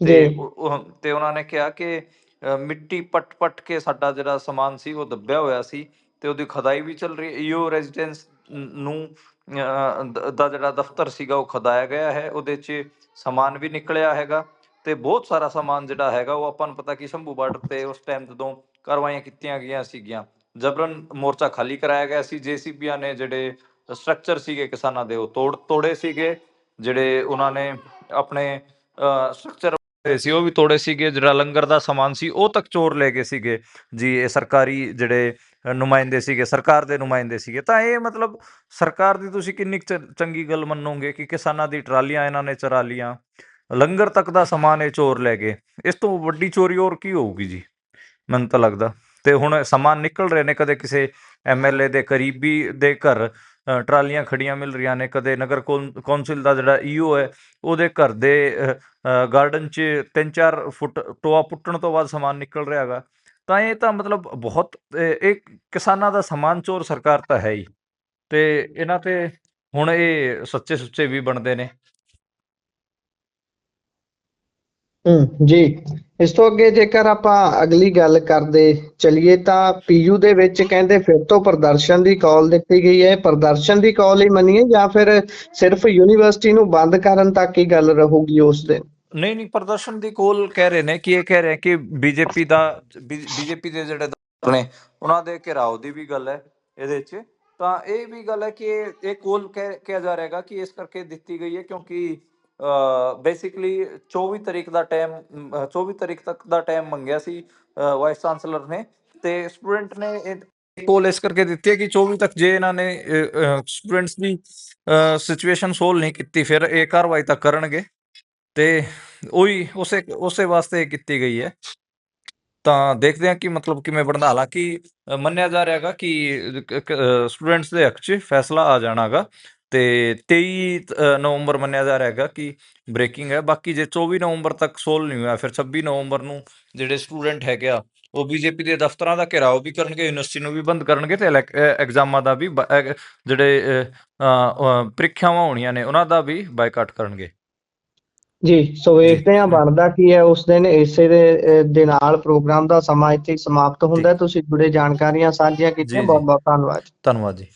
ਤੇ ਜੀ ਤੇ ਉਹਨਾਂ ਨੇ ਕਿਹਾ ਕਿ ਮਿੱਟੀ ਪੱਟ ਪੱਟ ਕੇ ਸਾਡਾ ਜਿਹੜਾ ਸਮਾਨ ਸੀ ਉਹ ਦੱਬਿਆ ਹੋਇਆ ਸੀ, ਤੇ ਉਹਦੀ ਖਦਾਈ ਵੀ ਚੱਲ ਰਹੀ। ਈਓ ਰੈਜ਼ੀਡੈਂਸ ਨੂੰ ਦਾ ਜਿਹੜਾ ਦਫ਼ਤਰ ਸੀਗਾ ਉਹ ਖਦਾਇਆ ਗਿਆ ਹੈ, ਉਹਦੇ 'ਚ ਸਮਾਨ ਵੀ ਨਿਕਲਿਆ ਹੈਗਾ। ਤੇ ਬਹੁਤ ਸਾਰਾ ਸਮਾਨ ਜਿਹੜਾ ਹੈਗਾ ਉਹ ਆਪਾਂ ਨੂੰ ਪਤਾ ਕਿ ਸ਼ੰਭੂ ਬਾਰਡਰ ਤੇ ਉਸ ਟਾਈਮ ਜਦੋਂ ਕਾਰਵਾਈਆਂ ਕੀਤੀਆਂ ਗਈਆਂ ਸੀਗੀਆਂ, ਜਬਰਨ ਮੋਰਚਾ ਖਾਲੀ ਕਰਾਇਆ ਗਿਆ ਸੀ। ਜੇਸੀਬੀਆਂ ਨੇ ਜਿਹੜੇ ਸਟਰਕਚਰ ਸੀਗੇ ਕਿਸਾਨਾਂ ਦੇ ਉਹ ਤੋੜੇ ਸੀਗੇ, ਜਿਹੜੇ ਉਹਨਾਂ ਨੇ ਆਪਣੇ ਸਟਰਕਚਰ ਸੀ ਉਹ ਵੀ ਤੋੜੇ ਸੀਗੇ, ਜਿਹੜਾ ਲੰਗਰ ਦਾ ਸਮਾਨ ਸੀ ਉਹ ਤੱਕ ਚੋਰ ਲੈ ਗਏ ਸੀਗੇ ਜੀ। ਇਹ ਸਰਕਾਰੀ ਜਿਹੜੇ ਨੁਮਾਇੰਦੇ ਸੀਗੇ, ਸਰਕਾਰ ਦੇ ਨੁਮਾਇੰਦੇ ਸੀਗੇ। ਤਾਂ ਇਹ ਮਤਲਬ ਸਰਕਾਰ ਦੀ ਤੁਸੀਂ ਕਿੰਨੀ ਚੰਗੀ ਗੱਲ ਮੰਨੋਗੇ ਕਿ ਕਿਸਾਨਾਂ ਦੀ ਟਰਾਲੀਆਂ ਇਹਨਾਂ ਨੇ ਚਰਾ ਲੀਆਂ, ਲੰਗਰ ਤੱਕ ਦਾ ਸਮਾਨ ਇਹ ਚੋਰ ਲੈ ਗਏ। ਇਸ ਤੋਂ ਵੱਡੀ ਚੋਰੀ ਹੋਰ ਕੀ ਹੋਊਗੀ ਜੀ, ਮੈਨੂੰ ਤਾਂ ਲੱਗਦਾ। ਤੇ ਹੁਣ ਸਮਾਨ ਨਿਕਲ ਰਹੇ ਨੇ, ਕਦੇ ਕਿਸੇ ਐਮਐਲਏ ਦੇ ਕਰੀਬੀ ਦੇ ਘਰ ਟਰਾਲੀਆਂ ਖੜੀਆਂ ਮਿਲ ਰਹੀਆਂ ਨੇ, ਕਦੇ ਨਗਰ ਕੌਂਸਲ ਦਾ ਜਿਹੜਾ ਈਓ ਹੈ ਉਹਦੇ ਘਰ ਦੇ ਗਾਰਡਨ 'ਚ 3-4 ਫੁੱਟ ਟੋਆ ਪੁੱਟਣ ਤੋਂ ਬਾਅਦ ਸਮਾਨ ਨਿਕਲ ਰਿਹਾ ਹੈਗਾ। ਤਾਂ ਇਹ ਤਾਂ ਮਤਲਬ ਬਹੁਤ ਇਹ ਕਿਸਾਨਾਂ ਦਾ ਸਮਾਨ ਚੋਰ ਸਰਕਾਰ ਤਾਂ ਹੈ ਹੀ, ਤੇ ਇਹਨਾਂ ਤੇ ਹੁਣ ਇਹ ਸੱਚੇ ਸੁੱਚੇ ਵੀ ਬਣਦੇ ਨੇ। ਜੀ ਇਸ ਤੋਂ ਅੱਗੇ ਜੇਕਰ ਆਪਾਂ ਅਗਲੀ ਗੱਲ ਕਰਦੇ ਚਲੀਏ ਤਾਂ ਪੀਯੂ ਦੇ ਵਿੱਚ ਕਹਿੰਦੇ ਫਿਰ ਤੋਂ ਪ੍ਰਦਰਸ਼ਨ ਦੀ ਕਾਲ ਦਿੱਤੀ ਗਈ ਹੈ। ਪ੍ਰਦਰਸ਼ਨ ਦੀ ਕਾਲ ਹੀ ਮੰਨੀਏ ਜਾਂ ਫਿਰ ਸਿਰਫ ਯੂਨੀਵਰਸਿਟੀ ਨੂੰ ਬੰਦ ਕਰਨ ਤੱਕ ਹੀ ਗੱਲ ਰਹੂਗੀ ਉਸ ਦਿਨ? ਨਹੀਂ, ਪ੍ਰਦਰਸ਼ਨ ਦੀ ਕੋਲ ਕਹਿ ਰਹੇ ਨੇ ਕਿ ਇਹ ਕਹਿ ਰਹੇ ਕਿ ਬੀਜੇਪੀ ਦੇ ਜਿਹੜੇ ਨੇ ਉਹਨਾਂ ਦੇ ਘਿਰਾਓ ਦੀ ਵੀ ਗੱਲ ਹੈ ਇਹਦੇ 'ਚ। ਤਾਂ ਇਹ ਵੀ ਗੱਲ ਹੈ ਕਿ ਇਹ ਕੋਲ ਕਿਹਾ ਜਾ ਰਿਹਾ ਹੈਗਾ ਕਿ ਇਸ ਕਰਕੇ ਦਿੱਤੀ ਗਈ ਹੈ ਕਿਉਂਕਿ ਬੇਸਿਕਲੀ 24 ਤਰੀਕ ਦਾ ਟਾਈਮ 24 ਤਰੀਕ ਤੱਕ ਦਾ ਟਾਈਮ ਮੰਗਿਆ ਸੀ ਵਾਈਸ ਚਾਂਸਲਰ ਨੇ, ਤੇ ਸਟੂਡੈਂਟ ਨੇ ਇਹ ਕੋਲ ਇਸ ਕਰਕੇ ਦਿੱਤੀ ਹੈ ਕਿ 24 ਤੱਕ ਜੇ ਇਹਨਾਂ ਨੇ ਸਟੂਡੈਂਟਸ ਦੀ ਸਿਚੁਏਸ਼ਨ ਸੋਲਵ ਨਹੀਂ ਕੀਤੀ ਫਿਰ ਇਹ ਕਾਰਵਾਈ ਤਾਂ ਕਰਨਗੇ, ਤੇ ਉਹੀ ਉਸੇ ਵਾਸਤੇ ਕੀਤੀ ਗਈ ਹੈ। ਤਾਂ ਦੇਖਦੇ ਹਾਂ ਕਿ ਮਤਲਬ ਕਿਵੇਂ ਬਣਦਾ। ਹਾਲਾਂਕਿ ਮੰਨਿਆ ਜਾ ਰਿਹਾ ਹੈਗਾ ਕਿ ਸਟੂਡੈਂਟਸ ਦੇ ਹੱਕ 'ਚ ਫੈਸਲਾ ਆ ਜਾਣਾ ਗਾ, ਤੇ 23 ਨਵੰਬਰ ਮੰਨਿਆ ਜਾ ਰਿਹਾ ਹੈਗਾ ਕਿ ਬ੍ਰੇਕਿੰਗ ਹੈ। ਬਾਕੀ ਜੇ 24 ਨਵੰਬਰ ਤੱਕ ਸੋਲਵ ਨਹੀਂ ਹੋਇਆ ਫਿਰ 26 ਨਵੰਬਰ ਨੂੰ ਜਿਹੜੇ ਸਟੂਡੈਂਟ ਹੈਗੇ ਆ ਉਹ ਬੀਜੇਪੀ ਦੇ ਦਫ਼ਤਰਾਂ ਦਾ ਘਿਰਾਓ ਵੀ ਕਰਨਗੇ, ਯੂਨੀਵਰਸਿਟੀ ਨੂੰ ਵੀ ਬੰਦ ਕਰਨਗੇ, ਤੇ ਐਗਜ਼ਾਮਾਂ ਦਾ ਵੀ ਜਿਹੜੇ ਪ੍ਰੀਖਿਆਵਾਂ ਹੋਣੀਆਂ ਨੇ ਉਹਨਾਂ ਦਾ ਵੀ ਬਾਈਕਾਟ ਕਰਨਗੇ ਜੀ ਸੋ ਜੀ। ਵੇਖਦੇ ਹਾਂ ਬਣਦਾ ਕੀ ਹੈ ਉਸ ਦਿਨ। ਇਸੇ ਦੇ ਨਾਲ ਪ੍ਰੋਗਰਾਮ ਦਾ ਸਮਾਂ ਇੱਥੇ ਸਮਾਪਤ ਹੁੰਦਾ। ਤੁਸੀਂ ਜੁੜੇ ਜਾਣਕਾਰੀਆਂ ਸਾਂਝੀਆਂ ਕੀਤੀਆਂ, ਜੀ ਬਹੁਤ ਬਹੁਤ ਧੰਨਵਾਦ। ਧੰਨਵਾਦ ਜੀ।